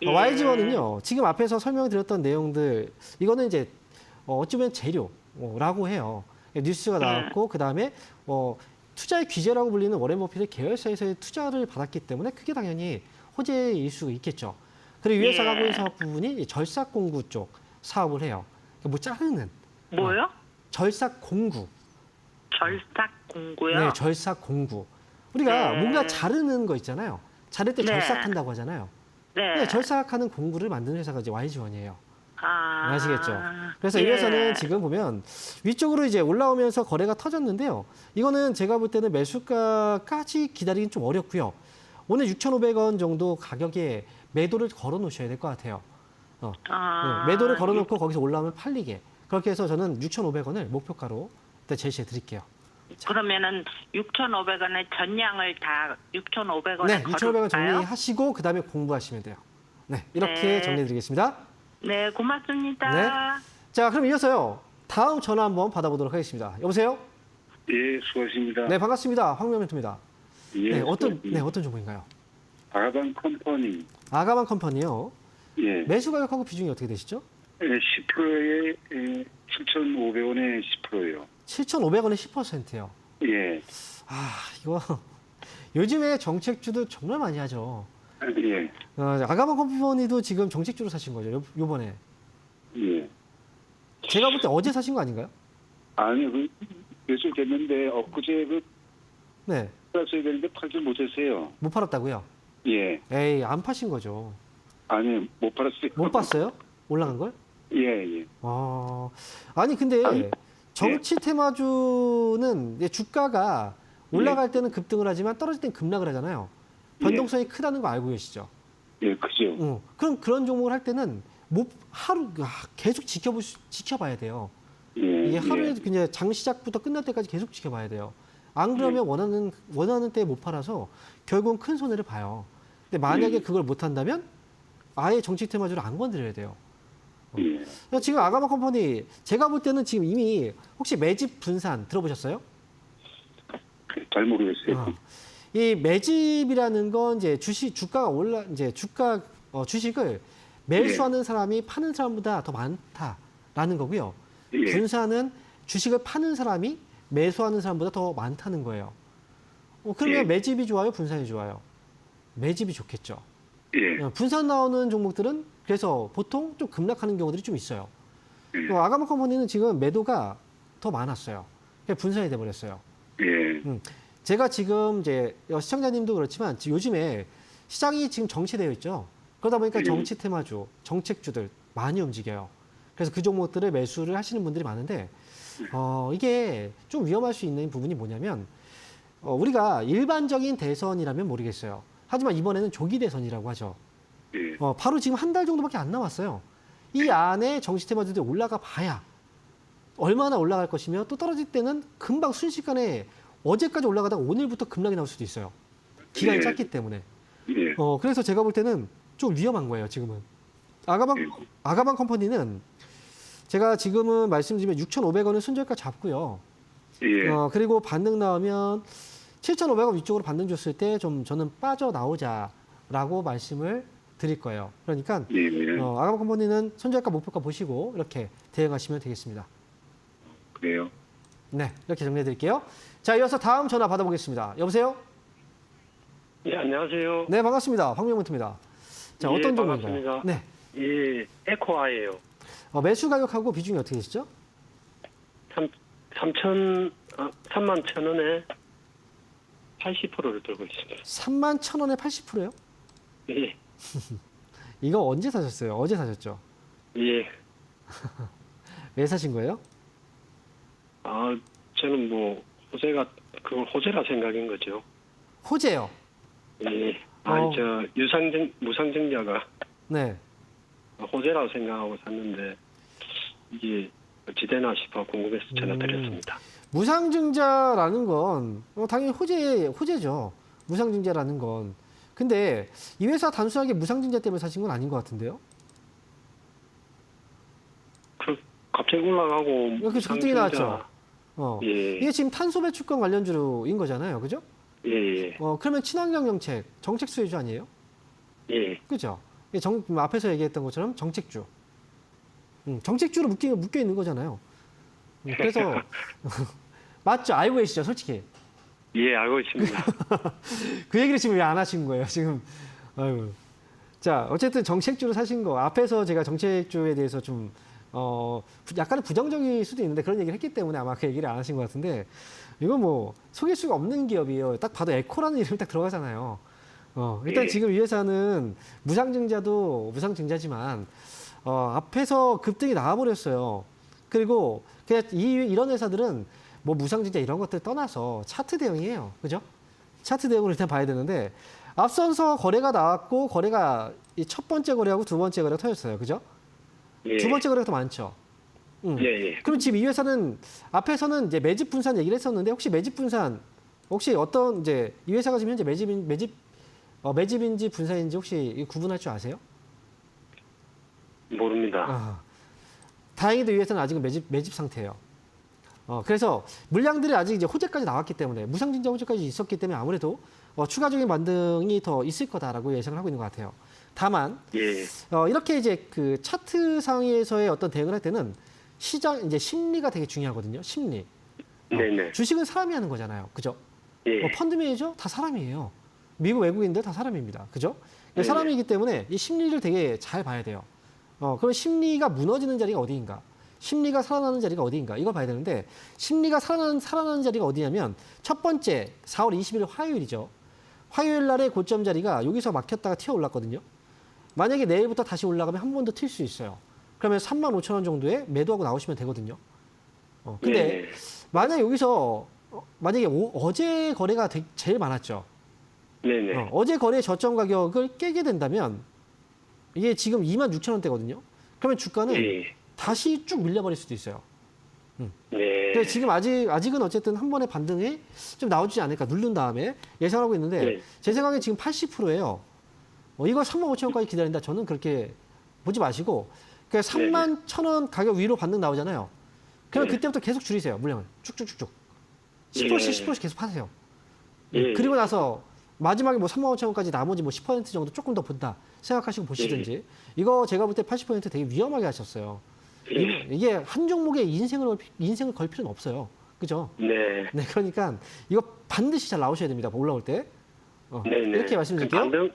예. YG원은요, 지금 앞에서 설명드렸던 내용들, 이거는 이제 어찌 보면 재료라고 해요. 뉴스가 나왔고, 그 다음에 투자의 귀재라고 불리는 워렌 버핏의 계열사에서의 투자를 받았기 때문에 그게 당연히 호재일 수 있겠죠. 그리고 이 회사가 하고 있는 사업 부분이 절삭 공구 쪽 사업을 해요. 뭐 자르는. 뭐요? 절삭 공구. 절삭 공구요? 네, 절삭 공구. 우리가 네. 뭔가 자르는 거 있잖아요. 자를 때 네. 절삭한다고 하잖아요. 네. 네, 절삭하는 공구를 만드는 회사가 이제 YG원이에요. 아. 아시겠죠? 그래서 예. 이 회사는 지금 보면 위쪽으로 이제 올라오면서 거래가 터졌는데요. 이거는 제가 볼 때는 매수가까지 기다리긴 좀 어렵고요. 오늘 6,500원 정도 가격에 매도를 걸어 놓으셔야 될 것 같아요. 아. 네, 매도를 걸어 놓고 거기서 올라오면 팔리게. 그렇게 해서 저는 6,500원을 목표가로 일단 제시해 드릴게요. 그러면은 6,500원에 전량을 다 6,500원에 네, 걸을까요? 6,500원 정리하시고 그다음에 공부하시면 돼요. 네, 이렇게 네. 정리해 드리겠습니다. 네, 고맙습니다. 네. 자, 그럼 이어서요. 다음 전화 한번 받아보도록 하겠습니다. 여보세요? 예, 수고하십니다. 네, 반갑습니다. 황명 멘토입니다. 예, 네, 어떤 수고하십니다. 어떤 종목인가요? 아가방 컴퍼니. 아가방 컴퍼니요. 예, 매수 가격하고 비중이 어떻게 되시죠? 10%에 7,500원에 10%요. 7,500원에 10%요. 예, 아, 이거 요즘에 정책주도 정말 많이 하죠. 예, 아가방 컴퍼니도 지금 정책주로 사신 거죠, 요번에. 예. 제가 볼 때 어제 사신 거 아닌가요? 아니, 며칠 됐는데 엊그제 네, 팔았어야 되는데 팔지 못했어요. 못 팔았다고요? 예, 에이, 안 파신 거죠. 아니 못 팔았어요. 못 봤어요? 올라간 걸? 예, 예, 아니 근데 정치 테마주는 이제 주가가 올라갈 때는 급등을 하지만 떨어질 때는 급락을 하잖아요. 변동성이 크다는 거 알고 계시죠? 예, 그죠. 그럼 그런 종목을 할 때는 계속 지켜봐야 돼요. 예, 이게 하루에 예, 그냥 장 시작부터 끝날 때까지 계속 지켜봐야 돼요. 안 그러면 원하는 때에 못 팔아서 결국은 큰 손해를 봐요. 근데 만약에 그걸 못 한다면 아예 정치 테마주를 안 건드려야 돼요. 예. 지금 아가마 컴퍼니 제가 볼 때는 지금 이미 혹시 매집 분산 들어보셨어요? 잘 모르겠어요. 이 매집이라는 건 이제 주가가 이제 주식을 매수하는 사람이 파는 사람보다 더 많다라는 거고요. 예. 분산은 주식을 파는 사람이 매수하는 사람보다 더 많다는 거예요. 그러면 예. 매집이 좋아요, 분산이 좋아요? 매집이 좋겠죠. 예, 분산 나오는 종목들은 그래서 보통 좀 급락하는 경우들이 좀 있어요. 예. 아가마 컴퍼니는 지금 매도가 더 많았어요. 분산이 돼버렸어요. 예, 제가 지금 이제 시청자님도 그렇지만 요즘에 시장이 지금 정체되어 있죠. 그러다 보니까 정치 테마주, 정책주들 많이 움직여요. 그래서 그 종목들을 매수를 하시는 분들이 많은데 이게 좀 위험할 수 있는 부분이 뭐냐면 우리가 일반적인 대선이라면 모르겠어요. 하지만 이번에는 조기 대선이라고 하죠. 예, 바로 지금 한 달 정도밖에 안 남았어요. 이 안에 정치 테마주들이 올라가 봐야 얼마나 올라갈 것이며 또 떨어질 때는 금방 순식간에 어제까지 올라가다가 오늘부터 급락이 나올 수도 있어요. 기간이 예. 짧기 때문에. 예, 그래서 제가 볼 때는 좀 위험한 거예요, 지금은. 아가방 컴퍼니는 제가 지금은 말씀드리면 6,500원을 손절가 잡고요. 예, 그리고 반등 나오면 7,500원 위쪽으로 반등 줬을 때 좀 저는 빠져나오자라고 말씀을 드릴 거예요. 그러니까 예, 아가방 컴퍼니는 손절가 목표가 보시고 이렇게 대응하시면 되겠습니다. 그래요. 네, 이렇게 정리해 드릴게요. 자, 이어서 다음 전화 받아보겠습니다. 여보세요? 예, 안녕하세요. 네, 반갑습니다. 황명문입니다. 자, 예, 어떤 반갑습니다. 종목인가요? 네. 예, 에코아예요. 매수 가격하고 비중이 어떻게 되시죠? 3만 천 원에 80%를 들고 있습니다. 31,000원에 80%요? 예, 이거 언제 사셨어요? 어제 사셨죠? 예. 왜 사신 거예요? 저는 뭐 그걸 호재라 생각인 거죠. 호재요. 예. 어. 무상증자가 네. 호재라고 생각하고 샀는데 이게 어찌 되나 싶어 궁금해서 전화드렸습니다. 무상증자라는 건 당연히 호재죠. 무상증자라는 건. 근데 이 회사 단순하게 무상증자 때문에 사신 건 아닌 것 같은데요? 갑자기 올라가고 이렇게 급등이 나왔죠. 예. 이게 지금 탄소 배출권 관련주인 거잖아요, 그죠? 예. 그러면 친환경 정책 수혜주 아니에요? 예. 그죠? 이게 앞에서 얘기했던 것처럼 정책주. 정책주로 묶여 있는 거잖아요. 그래서 맞죠? 알고 계시죠, 솔직히. 예, 알고 있습니다. 그 얘기를 지금 왜 안 하신 거예요, 지금? 아이고. 자, 어쨌든 정책주로 사신 거. 앞에서 제가 정책주에 대해서 좀, 약간은 부정적일 수도 있는데 그런 얘기를 했기 때문에 아마 그 얘기를 안 하신 것 같은데, 이거 뭐, 속일 수가 없는 기업이에요. 딱 봐도 에코라는 이름이 딱 들어가잖아요. 일단 예. 지금 이 회사는 무상증자도 무상증자지만, 앞에서 급등이 나와버렸어요. 그리고 그냥 이런 회사들은 뭐 무상증자 이런 것들 떠나서 차트 대응이에요. 그죠? 차트 대응을 일단 봐야 되는데, 앞서서 거래가 나왔고, 거래가 이 첫 번째 거래하고 두 번째 거래가 터졌어요. 그죠? 예. 두 번째 거래가 더 많죠. 예. 그럼 지금 이 회사는 앞에서는 이제 매집 분산 얘기를 했었는데, 혹시 매집 분산, 혹시 어떤 이제 이 회사가 지금 현재 매집인지 분산인지 혹시 구분할 줄 아세요? 모릅니다. 다행히도 이 회사는 아직은 매집 상태예요. 그래서 물량들이 아직 이제 호재까지 나왔기 때문에 무상증자 호재까지 있었기 때문에 아무래도 추가적인 반등이 더 있을 거다라고 예상을 하고 있는 것 같아요. 다만 예. 이렇게 이제 그 차트 상에서의 어떤 대응을 할 때는 시장 이제 심리가 되게 중요하거든요. 심리. 네네. 주식은 사람이 하는 거잖아요. 그죠? 예. 펀드 매니저 다 사람이에요. 미국 외국인들 다 사람입니다. 그죠? 네. 사람이기 때문에 이 심리를 되게 잘 봐야 돼요. 그럼 심리가 무너지는 자리가 어디인가? 심리가 살아나는 자리가 어디인가? 이걸 봐야 되는데 심리가 살아나는 자리가 어디냐면 첫 번째 4월 20일 화요일이죠. 화요일 날의 고점 자리가 여기서 막혔다가 튀어 올랐거든요. 만약에 내일부터 다시 올라가면 한 번 더 튈 수 있어요. 그러면 35,000원 정도에 매도하고 나오시면 되거든요. 근데 네. 만약 여기서 만약에 어제 거래가 제일 많았죠. 네네. 어제 거래 저점 가격을 깨게 된다면 이게 지금 26,000원대거든요. 그러면 주가는 예. 다시 쭉 밀려버릴 수도 있어요. 네. 근데 지금 아직은 어쨌든 한 번의 반등이 좀 나오지 않을까 누른 다음에 예상하고 있는데 네. 제 생각에 지금 80%예요. 이거 35,000원까지 기다린다. 저는 그렇게 보지 마시고 그냥 31,000원 가격 위로 반등 나오잖아요. 그러면 네. 그때부터 계속 줄이세요. 물량을 쭉쭉쭉쭉. 10%씩 예. 10%씩 계속 파세요. 예. 그리고 나서 마지막에 뭐 35,000원까지 나머지 뭐 10% 정도 조금 더 본다 생각하시고 보시든지 이거 제가 볼 때 80% 되게 위험하게 하셨어요. 이게 한 종목에 인생을 걸 필요는 없어요. 그죠? 네. 네, 그러니까 이거 반드시 잘 나오셔야 됩니다. 올라올 때. 네네. 이렇게 말씀드릴게요.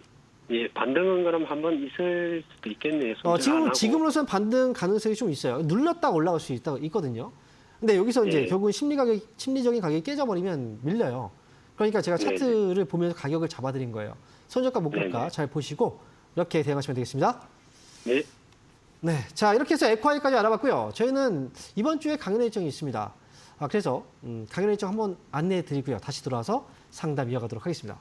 반등은 그럼 한번 있을 수도 있겠네요. 지금으로서는 반등 가능성이 좀 있어요. 눌렀다가 올라갈 수 있거든요. 근데 여기서 이제 결국은 심리적인 가격이 깨져버리면 밀려요. 그러니까 제가 차트를 보면서 가격을 잡아드린 거예요. 손절가, 목표가 잘 보시고 이렇게 대응하시면 되겠습니다. 네. 네, 자 이렇게 해서 에코아이까지 알아봤고요. 저희는 이번 주에 강연 일정이 있습니다. 그래서 강연 일정 한번 안내해 드리고요. 다시 돌아와서 상담 이어가도록 하겠습니다.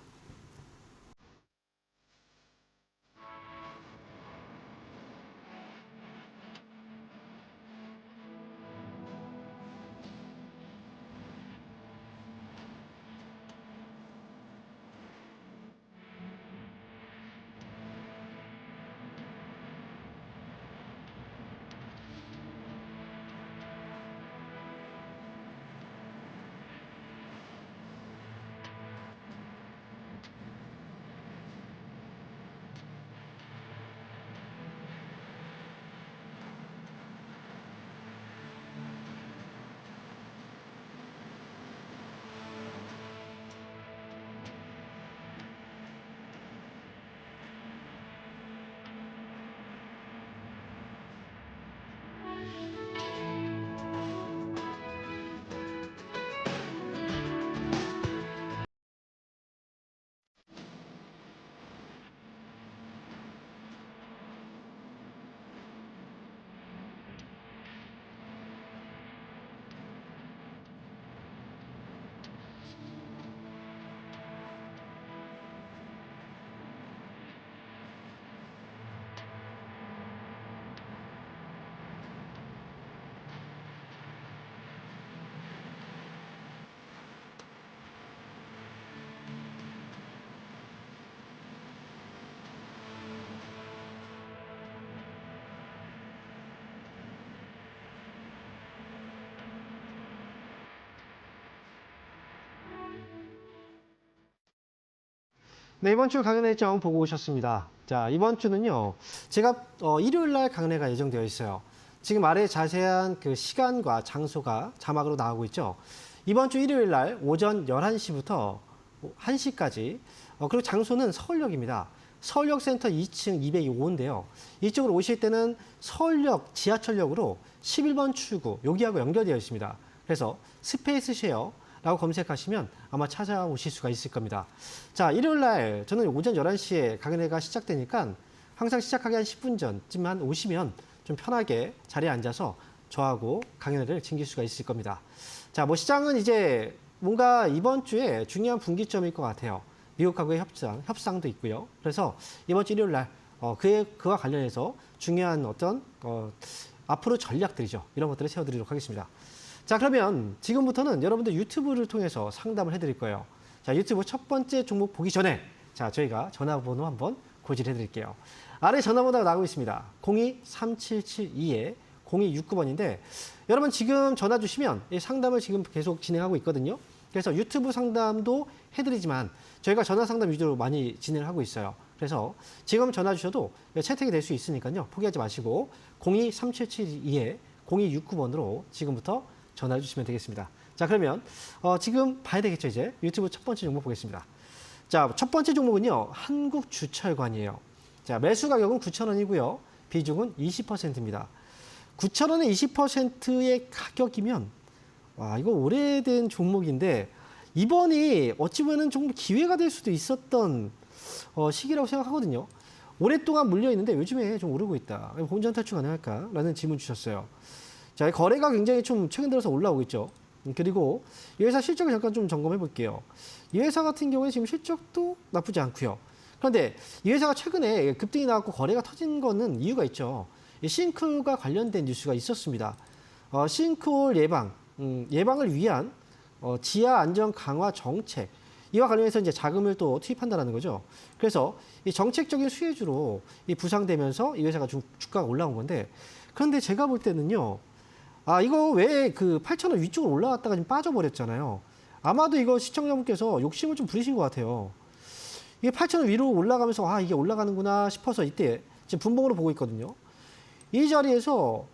네, 이번 주 강연회 일정 보고 오셨습니다. 자, 이번 주는요, 제가 일요일 날 강연회가 예정되어 있어요. 지금 아래 자세한 그 시간과 장소가 자막으로 나오고 있죠. 이번 주 일요일 날 오전 11시부터 1시까지, 그리고 장소는 서울역입니다. 서울역 센터 2층 202호인데요. 이쪽으로 오실 때는 서울역 지하철역으로 11번 출구, 여기하고 연결되어 있습니다. 그래서 스페이스 쉐어라고 검색하시면 아마 찾아오실 수가 있을 겁니다. 자, 일요일 날 저는 오전 11시에 강연회가 시작되니까 항상 시작하기 한 10분 전쯤만 오시면 좀 편하게 자리에 앉아서 저하고 강연회를 즐길 수가 있을 겁니다. 자, 뭐 시장은 이제 뭔가 이번 주에 중요한 분기점일 것 같아요. 미국하고의 협상도 있고요. 그래서 이번 주 일요일 날 그와 관련해서 중요한 어떤 앞으로 전략들이죠. 이런 것들을 세워드리도록 하겠습니다. 자, 그러면 지금부터는 여러분들 유튜브를 통해서 상담을 해드릴 거예요. 자, 유튜브 첫 번째 종목 보기 전에 자, 저희가 전화번호 한번 고지해드릴게요. 아래 전화번호가 나오고 있습니다. 02-3772-0269번인데 여러분 지금 전화 주시면 이 상담을 지금 계속 진행하고 있거든요. 그래서 유튜브 상담도 해드리지만 저희가 전화 상담 위주로 많이 진행을 하고 있어요. 그래서 지금 전화 주셔도 채택이 될 수 있으니까요. 포기하지 마시고 02-3772-0269번으로 지금부터 전화를 주시면 되겠습니다. 자, 그러면 지금 봐야 되겠죠. 이제 유튜브 첫 번째 종목 보겠습니다. 자, 첫 번째 종목은요. 한국주철관이에요. 자, 매수 가격은 9,000원이고요. 비중은 20%입니다. 9,000원에 20%의 가격이면 와, 이거 오래된 종목인데 이번이 어찌 보면 좀 기회가 될 수도 있었던 시기라고 생각하거든요. 오랫동안 물려있는데 요즘에 좀 오르고 있다. 본전 탈출 가능할까? 라는 질문 주셨어요. 자, 거래가 굉장히 좀 최근 들어서 올라오고 있죠. 그리고 이 회사 실적을 잠깐 좀 점검해 볼게요. 이 회사 같은 경우에 지금 실적도 나쁘지 않고요. 그런데 이 회사가 최근에 급등이 나왔고 거래가 터진 거는 이유가 있죠. 이 싱크홀과 관련된 뉴스가 있었습니다. 싱크홀 예방을 위한 지하 안전 강화 정책 이와 관련해서 이제 자금을 또 투입한다는 거죠. 그래서 이 정책적인 수혜주로 이 부상되면서 이 회사가 주가가 올라온 건데 그런데 제가 볼 때는요. 이거 왜 그 8,000원 위쪽으로 올라갔다가 지금 빠져버렸잖아요. 아마도 이거 시청자분께서 욕심을 좀 부리신 것 같아요. 이게 8,000원 위로 올라가면서 이게 올라가는구나 싶어서 이때 지금 분봉으로 보고 있거든요. 이 자리에서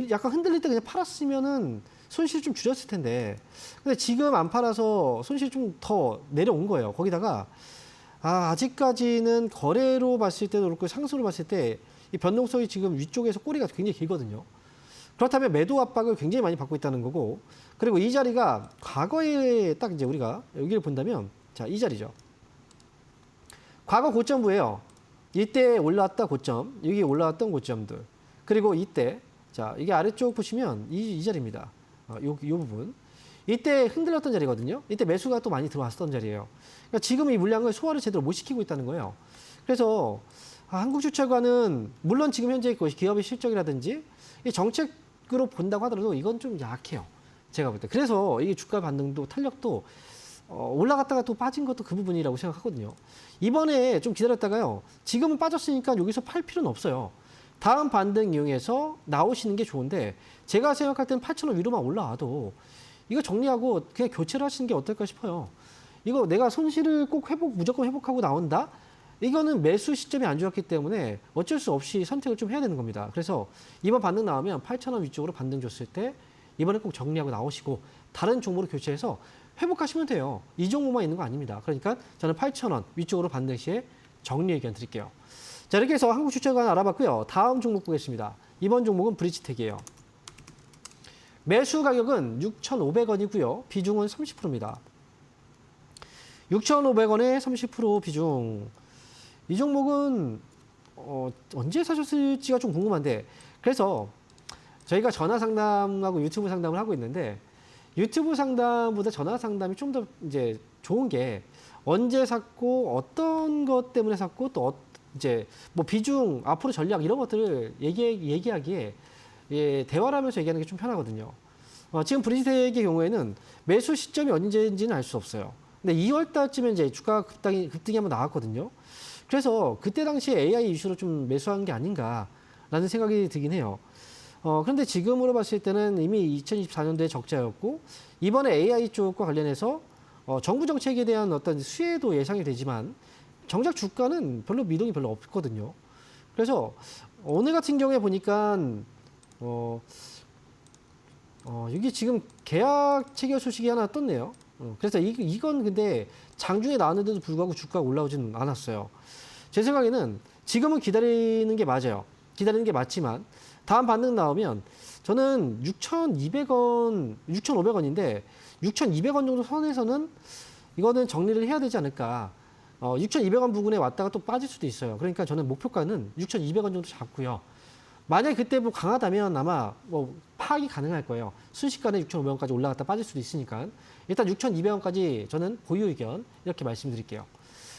약간 흔들릴 때 그냥 팔았으면은 손실 좀 줄였을 텐데 근데 지금 안 팔아서 손실이 좀 더 내려온 거예요. 거기다가 아직까지는 거래로 봤을 때도 그렇고 상승으로 봤을 때 이 변동성이 지금 위쪽에서 꼬리가 굉장히 길거든요. 그렇다면 매도 압박을 굉장히 많이 받고 있다는 거고 그리고 이 자리가 과거에 딱 이제 우리가 여기를 본다면 자, 이 자리죠. 과거 고점부예요. 이때 올라왔다 고점, 여기 올라왔던 고점들. 그리고 이때 자, 이게 아래쪽 보시면 이 자리입니다. 요 부분. 이때 흔들렸던 자리거든요. 이때 매수가 또 많이 들어왔던 자리예요. 그러니까 지금 이 물량을 소화를 제대로 못 시키고 있다는 거예요. 그래서 한국주철관은 물론 지금 현재 기업의 실적이라든지 이 정책으로 본다고 하더라도 이건 좀 약해요. 제가 볼 때. 그래서 이게 주가 반등도 탄력도 올라갔다가 또 빠진 것도 그 부분이라고 생각하거든요. 이번에 좀 기다렸다가요. 지금은 빠졌으니까 여기서 팔 필요는 없어요. 다음 반등 이용해서 나오시는 게 좋은데 제가 생각할 때는 8,000원 위로만 올라와도 이거 정리하고 그냥 교체를 하시는 게 어떨까 싶어요. 이거 내가 손실을 꼭 무조건 회복하고 나온다? 이거는 매수 시점이 안 좋았기 때문에 어쩔 수 없이 선택을 좀 해야 되는 겁니다. 그래서 이번 반등 나오면 8,000원 위쪽으로 반등 줬을 때 이번에 꼭 정리하고 나오시고 다른 종목으로 교체해서 회복하시면 돼요. 이 종목만 있는 거 아닙니다. 그러니까 저는 8,000원 위쪽으로 반등 시에 정리 의견 드릴게요. 자, 이렇게 해서 한국주철관 알아봤고요. 다음 종목 보겠습니다. 이번 종목은 브리지텍이에요. 매수 가격은 6,500원이고요. 비중은 30%입니다. 6,500원에 30% 비중. 이 종목은 언제 사셨을지가 좀 궁금한데 그래서 저희가 전화 상담하고 유튜브 상담을 하고 있는데 유튜브 상담보다 전화 상담이 좀 더 이제 좋은 게 언제 샀고 어떤 것 때문에 샀고 또 이제 뭐 비중 앞으로 전략 이런 것들을 얘기하기에 대화를 하면서 얘기하는 게 좀 편하거든요. 지금 브리지텍의 경우에는 매수 시점이 언제인지는 알 수 없어요. 근데 2월 달쯤에 이제 주가 급등이 한번 나왔거든요. 그래서 그때 당시에 AI 이슈로 좀 매수한 게 아닌가라는 생각이 들긴 해요. 그런데 지금으로 봤을 때는 이미 2024년도에 적자였고 이번에 AI 쪽과 관련해서 정부 정책에 대한 어떤 수혜도 예상이 되지만 정작 주가는 별로 미동이 별로 없거든요. 그래서 오늘 같은 경우에 보니까 이게 지금 계약 체결 소식이 하나 떴네요. 그래서 이건 근데 장중에 나왔는데도 불구하고 주가가 올라오지는 않았어요. 제 생각에는 지금은 기다리는 게 맞아요. 기다리는 게 맞지만 다음 반등 나오면 저는 6,200원, 6,500원인데 6,200원 정도 선에서는 이거는 정리를 해야 되지 않을까. 6,200원 부근에 왔다가 또 빠질 수도 있어요. 그러니까 저는 목표가는 6,200원 정도 잡고요. 만약에 그때 뭐 강하다면 아마 뭐 파악이 가능할 거예요. 순식간에 6,500원까지 올라갔다 빠질 수도 있으니까 일단 6,200원까지 저는 보유 의견 이렇게 말씀드릴게요.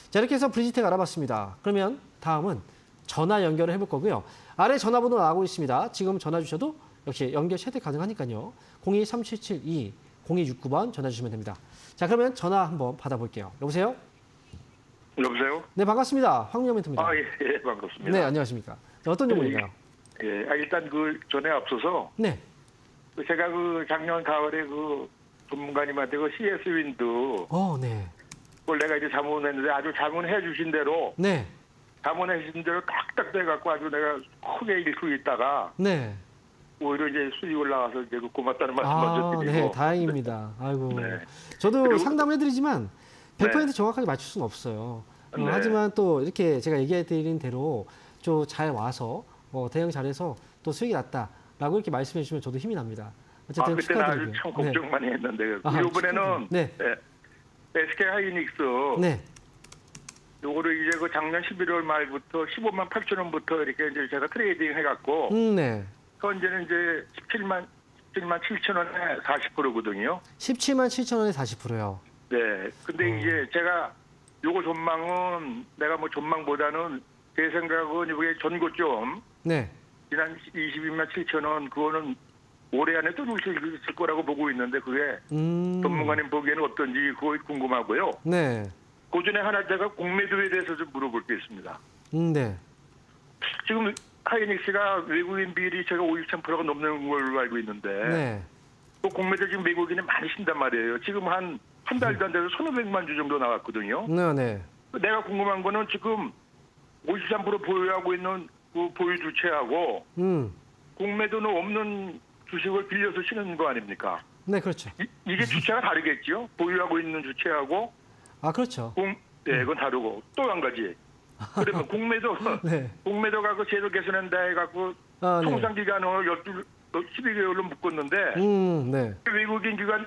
자, 이렇게 해서 브리지텍 알아봤습니다. 그러면 다음은 전화 연결을 해볼 거고요. 아래 전화번호 나가고 있습니다. 지금 전화 주셔도 역시 연결 채택 가능하니까요. 023772 0269번 전화 주시면 됩니다. 자, 그러면 전화 한번 받아볼게요. 여보세요? 여보세요? 네, 반갑습니다. 황민영 멘토입니다. 예, 반갑습니다. 네, 안녕하십니까. 자, 어떤 종목인가요? 예, 일단 그 전에 앞서서 네. 제가 그 작년 가을에 그 전문가님한테 그 CS 윈드 네. 그걸 내가 이제 자문했는데 아주 자문해 주신 대로 네. 자문해 주신 대로 딱딱 돼갖고 아주 내가 크게 잃고 있다가 네. 오히려 이제 수익 올라가서 이제 그 고맙다는 말씀 먼저 드리고. 네, 다행입니다. 아이고. 네. 저도 그리고- 상담해드리지만 100% 네. 정확하게 맞출 수는 없어요. 네. 하지만 또 이렇게 제가 얘기해드린 대로 좀 잘 와서 대응 잘해서 또 수익이 났다라고 이렇게 말씀해 주시면 저도 힘이 납니다. 어쨌든 그때는 아주 축하드리고요. 참 걱정 많이 했는데 아, 이번에는 네. SK 하이닉스 네. 요거를 이제 그 작년 11월 말부터 15만 8천 원부터 이렇게 이제 제가 트레이딩 해갖고 네. 현재는 이제 17만 7천 원에 40%거든요. 17만 7천 원에 40%요. 네. 근데 이제 제가 요거 전망은 내가 뭐 전망보다는 제 생각은 이게 전고점 네. 지난 22만 7천 원 그거는 올해 안에 뚫을 수 있을 거라고 보고 있는데 그게 전문가님 보기에는 어떤지 그거 궁금하고요. 네. 그 전에 하나 제가 공매도에 대해서 좀 물어볼 게 있습니다. 네. 지금 하이닉스가 외국인 비율이 제가 53%가 넘는 걸로 알고 있는데 네. 또 공매도 지금 외국인이 많이 신단 말이에요. 지금 한 달도 안 돼서 1,500만 주 정도 나왔거든요. 네. 네. 내가 궁금한 거는 지금 53% 보유하고 있는 그 보유 주체하고 공매도는 없는 주식을 빌려서 신는 거 아닙니까? 네, 그렇죠. 이게 주체가 다르겠죠? 보유하고 있는 주체하고 아, 그렇죠. 네, 그건 다르고 또 한 가지. 그러면 공매도 네. 공매도가 그 제도 개선한다 해갖고 아, 네. 통상 기간을 12개월로 묶었는데 네. 외국인 기관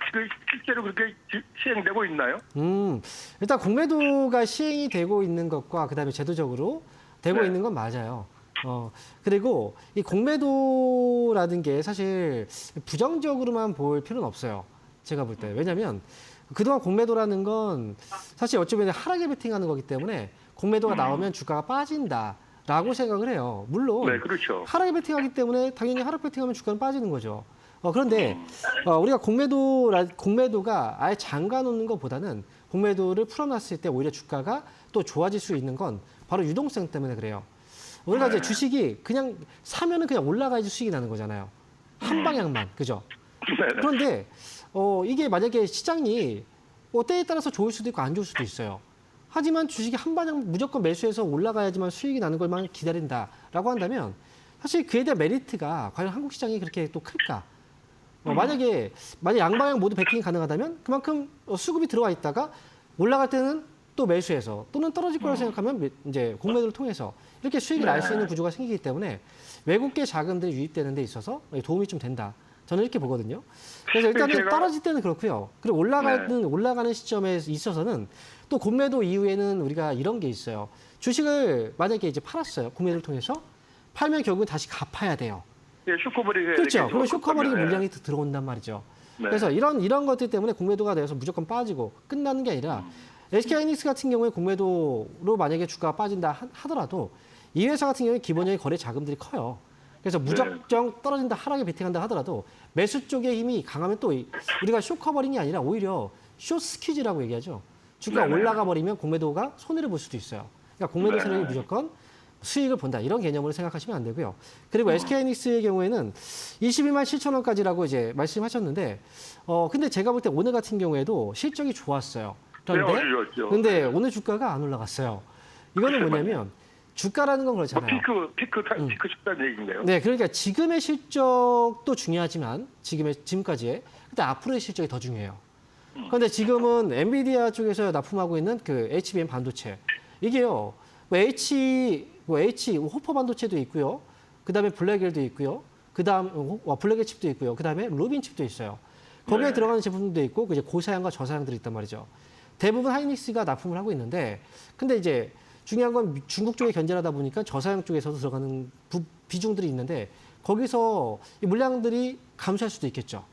실제로 그렇게 시행되고 있나요? 일단 공매도가 시행이 되고 있는 것과 그다음에 제도적으로 되고 네. 있는 건 맞아요. 그리고 이 공매도라는 게 사실 부정적으로만 볼 필요는 없어요. 제가 볼 때. 왜냐하면 그동안 공매도라는 건 사실 어찌 보면 하락에 베팅하는 거기 때문에 공매도가 나오면 주가가 빠진다라고 생각을 해요. 물론 네, 그렇죠. 하락에 베팅하기 때문에 당연히 하락 베팅하면 주가는 빠지는 거죠. 그런데 우리가 공매도가 아예 잠가 놓는 것보다는 공매도를 풀어놨을 때 오히려 주가가 또 좋아질 수 있는 건 바로 유동성 때문에 그래요. 우리가 이제 주식이 그냥 사면은 그냥 올라가야지 수익이 나는 거잖아요. 한 방향만, 그죠? 네네. 그런데 이게 만약에 시장이 때에 따라서 좋을 수도 있고 안 좋을 수도 있어요. 하지만 주식이 한 방향 무조건 매수해서 올라가야지만 수익이 나는 걸만 기다린다라고 한다면 사실 그에 대한 메리트가 과연 한국 시장이 그렇게 또 클까? 만약에 양방향 모두 베팅이 가능하다면 그만큼 수급이 들어와 있다가 올라갈 때는 또 매수해서 또는 떨어질 거라고 생각하면 이제 공매도를 통해서 이렇게 수익을 날 수 있는 구조가 생기기 때문에 외국계 자금들이 유입되는 데 있어서 도움이 좀 된다. 저는 이렇게 보거든요. 그래서 일단은 떨어질 때는 그렇고요. 그리고 올라가는 시점에 있어서는 또 공매도 이후에는 우리가 이런 게 있어요. 주식을 만약에 이제 팔았어요. 공매도를 통해서 팔면 결국은 다시 갚아야 돼요. 예, 쇼커버링 해야 그렇죠. 되겠죠. 그럼 쇼커버링 네. 물량이 들어온단 말이죠. 네. 그래서 이런 것들 때문에 공매도가 되어서 무조건 빠지고 끝나는 게 아니라 SK하이닉스 같은 경우에 공매도로 만약에 주가가 빠진다 하더라도 이 회사 같은 경우에 기본적인 거래 자금들이 커요. 그래서 무작정 떨어진다 하락에 베팅한다 하더라도 매수 쪽의 힘이 강하면 또 우리가 쇼커버링이 아니라 오히려 쇼스퀴즈라고 얘기하죠. 주가가 올라가 버리면 공매도가 손해를 볼 수도 있어요. 그러니까 공매도 세력이 무조건 수익을 본다. 이런 개념으로 생각하시면 안 되고요. 그리고 SK하이닉스의 경우에는 21만 7천 원까지라고 이제 말씀하셨는데 근데 제가 볼 때 오늘 같은 경우에도 실적이 좋았어요. 그런데 오늘 주가가 안 올라갔어요. 이거는 뭐냐면 주가라는 건 뭐 그렇잖아요. 피크 싶다는 얘기인가요? 네, 그러니까 지금의 실적도 중요하지만 지금까지의 근데 앞으로의 실적이 더 중요해요. 그런데 지금은 엔비디아 쪽에서 납품하고 있는 그 HBM 반도체 이게요. 호퍼 반도체도 있고요. 그다음에 블랙엘도 있고요. 그다음 블랙엘 칩도 있고요. 그다음에 루빈 칩도 있어요. 거기에 들어가는 제품도 있고 이제 고사양과 저사양들이 있단 말이죠. 대부분 하이닉스가 납품을 하고 있는데 근데 이제 중요한 건 중국 쪽에 견제하다 보니까 저사양 쪽에서도 들어가는 비중들이 있는데 거기서 이 물량들이 감소할 수도 있겠죠.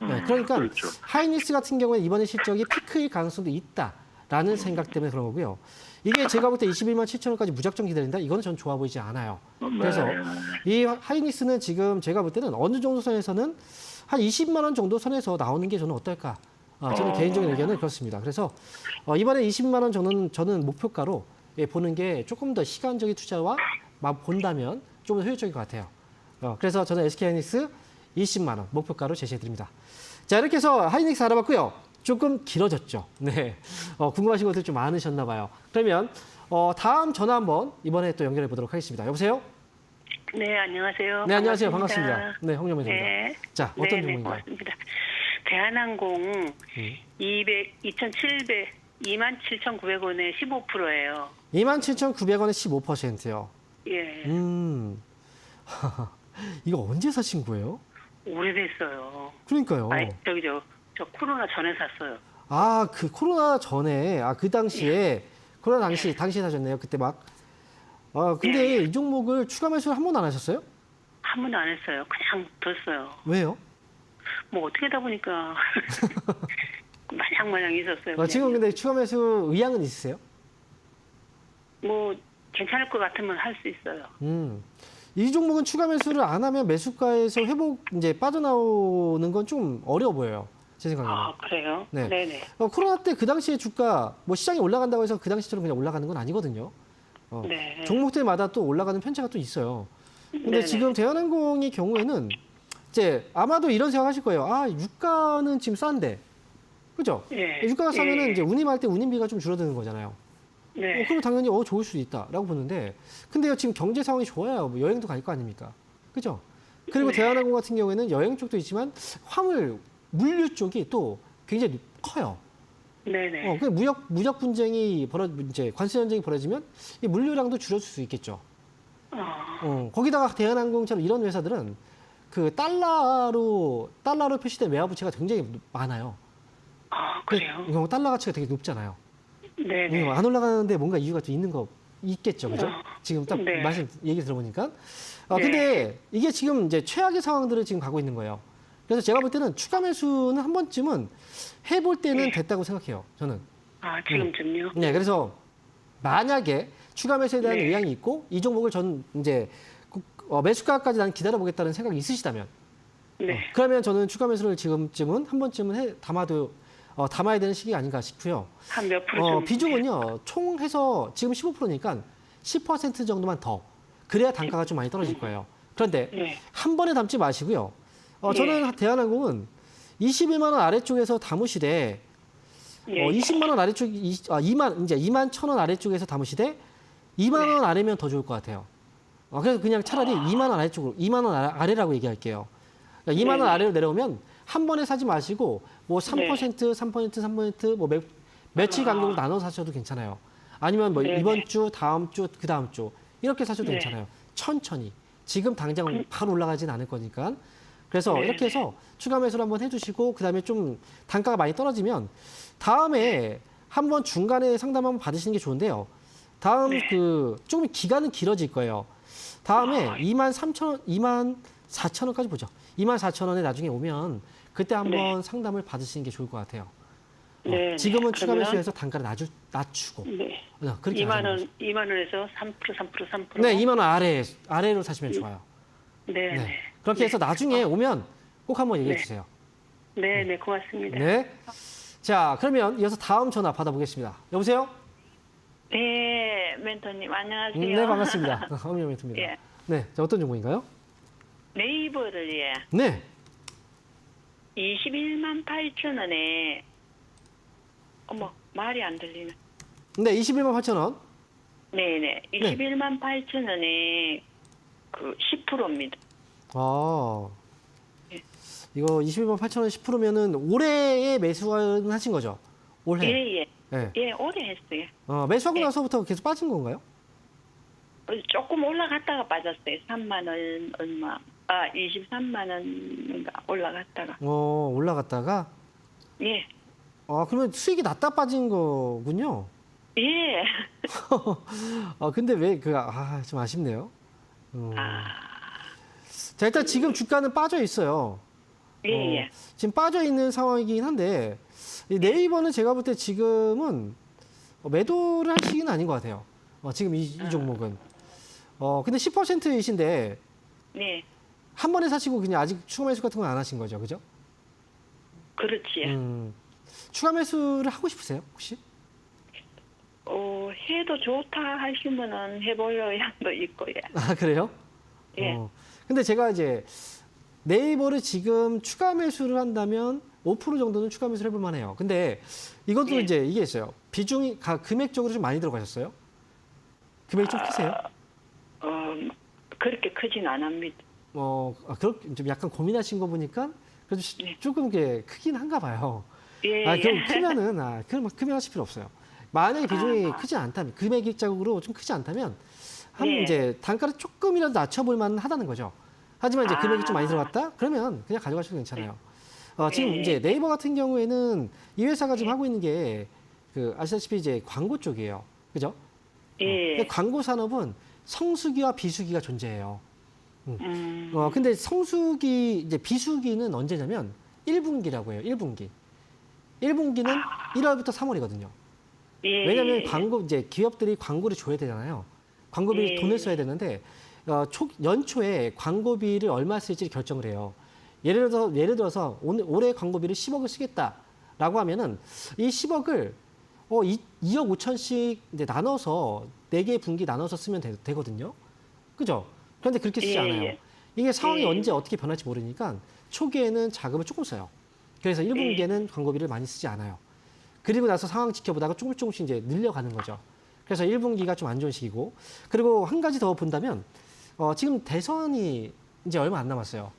네, 그러니까 그렇죠. 하이닉스 같은 경우에 이번에 실적이 피크일 가능성도 있다라는 생각 때문에 그런 거고요. 이게 제가 볼 때 21만 7천 원까지 무작정 기다린다? 이거는 전 좋아 보이지 않아요. 그래서 이 하이닉스는 지금 제가 볼 때는 어느 정도 선에서는 한 20만 원 정도 선에서 나오는 게 저는 어떨까? 저는 개인적인 의견은 그렇습니다. 그래서 이번에 20만 원 정도는 저는 목표가로 보는 게 조금 더 시간적인 투자와 본다면 좀 더 효율적인 것 같아요. 그래서 저는 SK하이닉스 20만 원 목표가로 제시해드립니다. 자, 이렇게 해서 하이닉스 알아봤고요. 조금 길어졌죠. 네, 궁금하신 것들 좀 많으셨나 봐요. 그러면 다음 전화 한번 이번에 또 연결해 보도록 하겠습니다. 여보세요? 네, 안녕하세요. 네, 안녕하세요. 반갑습니다. 네, 홍영민입니다. 네. 자, 어떤 네, 종목인가요? 고맙습니다. 대한항공 27,900원에 15%예요. 27,900원에 15%요. 예. 이거 언제 사신 거예요? 오래됐어요. 그러니까요. 저 코로나 전에 샀어요. 그 코로나 전에, 그 당시에, 코로나 당시에 사셨네요. 그때 막. 근데 이 종목을 추가 매수를 한 번도 안 하셨어요? 한 번도 안 했어요. 그냥 뒀어요. 왜요? 뭐 어떻게 하다 보니까 마냥 있었어요. 그냥. 지금 근데 추가 매수 의향은 있으세요? 뭐 괜찮을 것 같으면 할 수 있어요. 이 종목은 추가 매수를 안 하면 매수가에서 이제 빠져나오는 건 좀 어려워 보여요. 제 생각에는. 그래요? 네. 네네. 코로나 때 그 당시에 주가, 시장이 올라간다고 해서 그 당시처럼 그냥 올라가는 건 아니거든요. 네. 종목들마다 또 올라가는 편차가 또 있어요. 근데 네네. 지금 대한항공의 경우에는 이제 아마도 이런 생각 하실 거예요. 유가는 지금 싼데. 그죠? 예. 유가가 싸면은 예. 이제 운임할 때 운임비가 좀 줄어드는 거잖아요. 네. 그럼 당연히 좋을 수도 있다라고 보는데 근데요 지금 경제 상황이 좋아요. 뭐 여행도 갈 거 아닙니까? 그죠? 그리고 네. 대한항공 같은 경우에는 여행 쪽도 있지만 물류 쪽이 또 굉장히 커요. 네네. 그 무역 분쟁이 이제 관세 전쟁이 벌어지면 이 물류량도 줄어들 수 있겠죠. 거기다가 대한항공처럼 이런 회사들은 그 달러로 표시된 외화 부채가 굉장히 많아요. 그래요? 이거 달러 가치가 되게 높잖아요. 네네. 안 올라가는데 뭔가 이유가 좀 있는 거 있겠죠, 그죠? 지금 딱 네. 얘기 들어보니까. 네. 근데 이게 지금 이제 최악의 상황들을 지금 가고 있는 거예요. 그래서 제가 볼 때는 추가 매수는 한 번쯤은 해볼 때는 됐다고 생각해요, 저는. 지금쯤요? 네, 그래서 만약에 추가 매수에 대한 네. 의향이 있고 이 종목을 전 이제 매수가까지 난 기다려보겠다는 생각이 있으시다면, 네. 그러면 저는 추가 매수를 지금쯤은 한 번쯤은 담아야 되는 시기가 아닌가 싶고요. 한 몇 프로 정도? 비중은요, 총 해서 지금 15%니까 10% 정도만 더. 그래야 단가가 좀 많이 떨어질 거예요. 그런데 네. 한 번에 담지 마시고요. 저는 대한항공은 21만 원 아래쪽에서 담으시되, 예. 20만 원 아래쪽, 2만 1,000원 아래쪽에서 담으시되, 2만 원 아래면 더 좋을 것 같아요. 그래서 그냥 차라리 2만 원 아래쪽으로, 2만 원 아래라고 얘기할게요. 그러니까 2만 원 네. 아래로 내려오면 한 번에 사지 마시고, 뭐 3%, 3%, 뭐 며칠 간격으로 나눠 사셔도 괜찮아요. 아니면 뭐 네. 이번 주, 다음 주, 그 다음 주 이렇게 사셔도 네. 괜찮아요. 천천히. 지금 당장 바로 올라가진 않을 거니까. 그래서 네. 이렇게 해서 추가 매수를 한번 해주시고 그다음에 좀 단가가 많이 떨어지면 다음에 한번 중간에 상담 한번 받으시는 게 좋은데요. 다음 조금 기간은 길어질 거예요. 다음에 24,000원까지 보죠. 24,000원에 나중에 오면 그때 한번 상담을 받으시는 게 좋을 것 같아요. 네. 지금은 추가 그러면- 매수해서 단가를 낮추고. 네. 그렇게 2만 하시는 원, 2만 원에서 3%. 거죠. 네, 2만 원 아래로 사시면 좋아요. 네. 네. 그렇게 해서 나중에 오면 꼭 한번 얘기해 네. 주세요. 네, 고맙습니다. 네. 자, 그러면 이어서 다음 전화 받아보겠습니다. 여보세요? 네, 멘토님 안녕하세요. 네, 반갑습니다. 황미영 멘토입니다. 예. 네, 자, 어떤 종목인가요? 네이버를 네. 21만 8천 원에 어머 말이 안 들리네. 네, 21만 8천 원. 네네. 21만 8천 원에 그 10%입니다. 아, 예. 이거 21만 8천 원 10%면은 올해에 매수는 하신 거죠? 올해. 예예. 네. 예, 오래 했어요. 매수하고 예. 나서부터 계속 빠진 건가요? 조금 올라갔다가 빠졌어요. 3만 원 얼마. 23만 원인가 올라갔다가. 올라갔다가. 예. 그러면 수익이 낮다 빠진 거군요. 예. 근데 왜 좀 아쉽네요. 자, 일단 지금 주가는 빠져 있어요. 예. 지금 빠져 있는 상황이긴 한데 이 네이버는 제가 볼 때 지금은 매도를 할 시기는 아닌 것 같아요. 지금 이 종목은. 근데 10%이신데 네. 한 번에 사시고 그냥 아직 추가 매수 같은 건 안 하신 거죠, 그죠? 그렇지요. 추가 매수를 하고 싶으세요, 혹시? 해도 좋다 하시면은 해볼 의향도 있고요. 아, 그래요? 예. 근데 제가 이제 네이버를 지금 추가 매수를 한다면 5% 정도는 추가 매수를 해볼 만해요. 근데 이것도 예. 이제 이게 있어요. 비중이 금액적으로 좀 많이 들어가셨어요? 금액이 좀 크세요? 그렇게 크진 않습니다. 그렇게 좀 약간 고민하신 거 보니까 그래도 예. 조금 게 크긴 한가 봐요. 예. 그럼 크면은 그럼 하실 필요 없어요. 만약에 비중이 크지 않다면 금액적으로 좀 크지 않다면 한 예. 이제 단가를 조금이라도 낮춰볼 만하다는 거죠. 하지만 이제 금액이 좀 많이 들어갔다? 그러면 그냥 가져가셔도 괜찮아요. 지금 예. 이제 네이버 같은 경우에는 이 회사가 지금 하고 있는 게 아시다시피 이제 광고 쪽이에요. 그죠? 예. 근데 광고 산업은 성수기와 비수기가 존재해요. 근데 이제 비수기는 언제냐면 1분기라고 해요. 1분기. 1분기는 1월부터 3월이거든요. 예. 왜냐하면 이제 기업들이 광고를 줘야 되잖아요. 광고비를 예. 돈을 써야 되는데 연초에 광고비를 얼마 쓸지 결정을 해요. 예를 들어서 올해 광고비를 10억을 쓰겠다라고 하면은 이 10억을 2억 5천씩 이제 나눠서 4개 분기 나눠서 쓰면 되거든요. 그죠? 그런데 그렇게 쓰지 예, 않아요. 예. 이게 상황이 예. 언제 어떻게 변할지 모르니까 초기에는 자금을 조금 써요. 그래서 1분기에는 광고비를 많이 쓰지 않아요. 그리고 나서 상황 지켜보다가 조금씩 이제 늘려가는 거죠. 그래서 1분기가 좀 안 좋은 시기고, 그리고 한 가지 더 본다면 지금 대선이 이제 얼마 안 남았어요.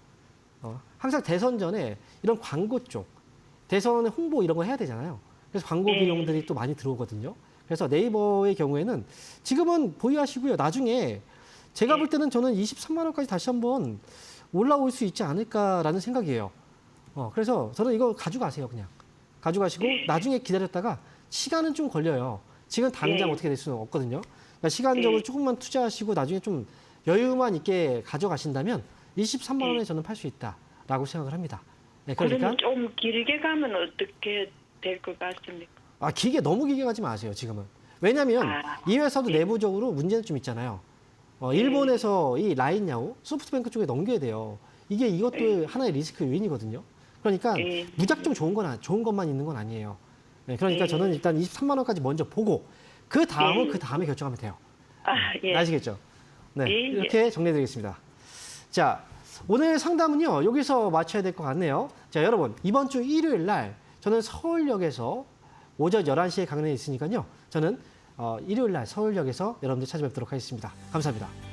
항상 대선 전에 이런 광고 쪽, 대선 홍보 이런 거 해야 되잖아요. 그래서 광고 비용들이 또 많이 들어오거든요. 그래서 네이버의 경우에는 지금은 보유하시고요. 나중에 제가 볼 때는 저는 23만 원까지 다시 한번 올라올 수 있지 않을까라는 생각이에요. 그래서 저는 이거 가져가세요, 그냥. 가져가시고 나중에 기다렸다가 시간은 좀 걸려요. 지금 당장 어떻게 될 수는 없거든요. 그러니까 시간적으로 조금만 투자하시고 나중에 좀 여유만 있게 가져가신다면 23만 원에 저는 팔 수 있다라고 생각을 합니다. 네, 그러니까 그러면 좀 길게 가면 어떻게 될 것 같습니까? 너무 길게 가지 마세요, 지금은. 왜냐하면 이 회사도 내부적으로 문제는 좀 있잖아요. 일본에서 이 라인야오, 소프트뱅크 쪽에 넘겨야 돼요. 이것도 하나의 리스크 요인이거든요. 그러니까 무작정 좋은 것만 있는 건 아니에요. 네, 그러니까 저는 일단 23만 원까지 먼저 보고 그 다음에 결정하면 돼요. 예. 아시겠죠? 네, 예. 이렇게 정리해드리겠습니다. 자, 오늘 상담은요 여기서 마쳐야 될 것 같네요. 자, 여러분 이번 주 일요일 날 저는 서울역에서 오전 11시에 강연이 있으니까요. 저는 일요일 날 서울역에서 여러분들 찾아뵙도록 하겠습니다. 감사합니다.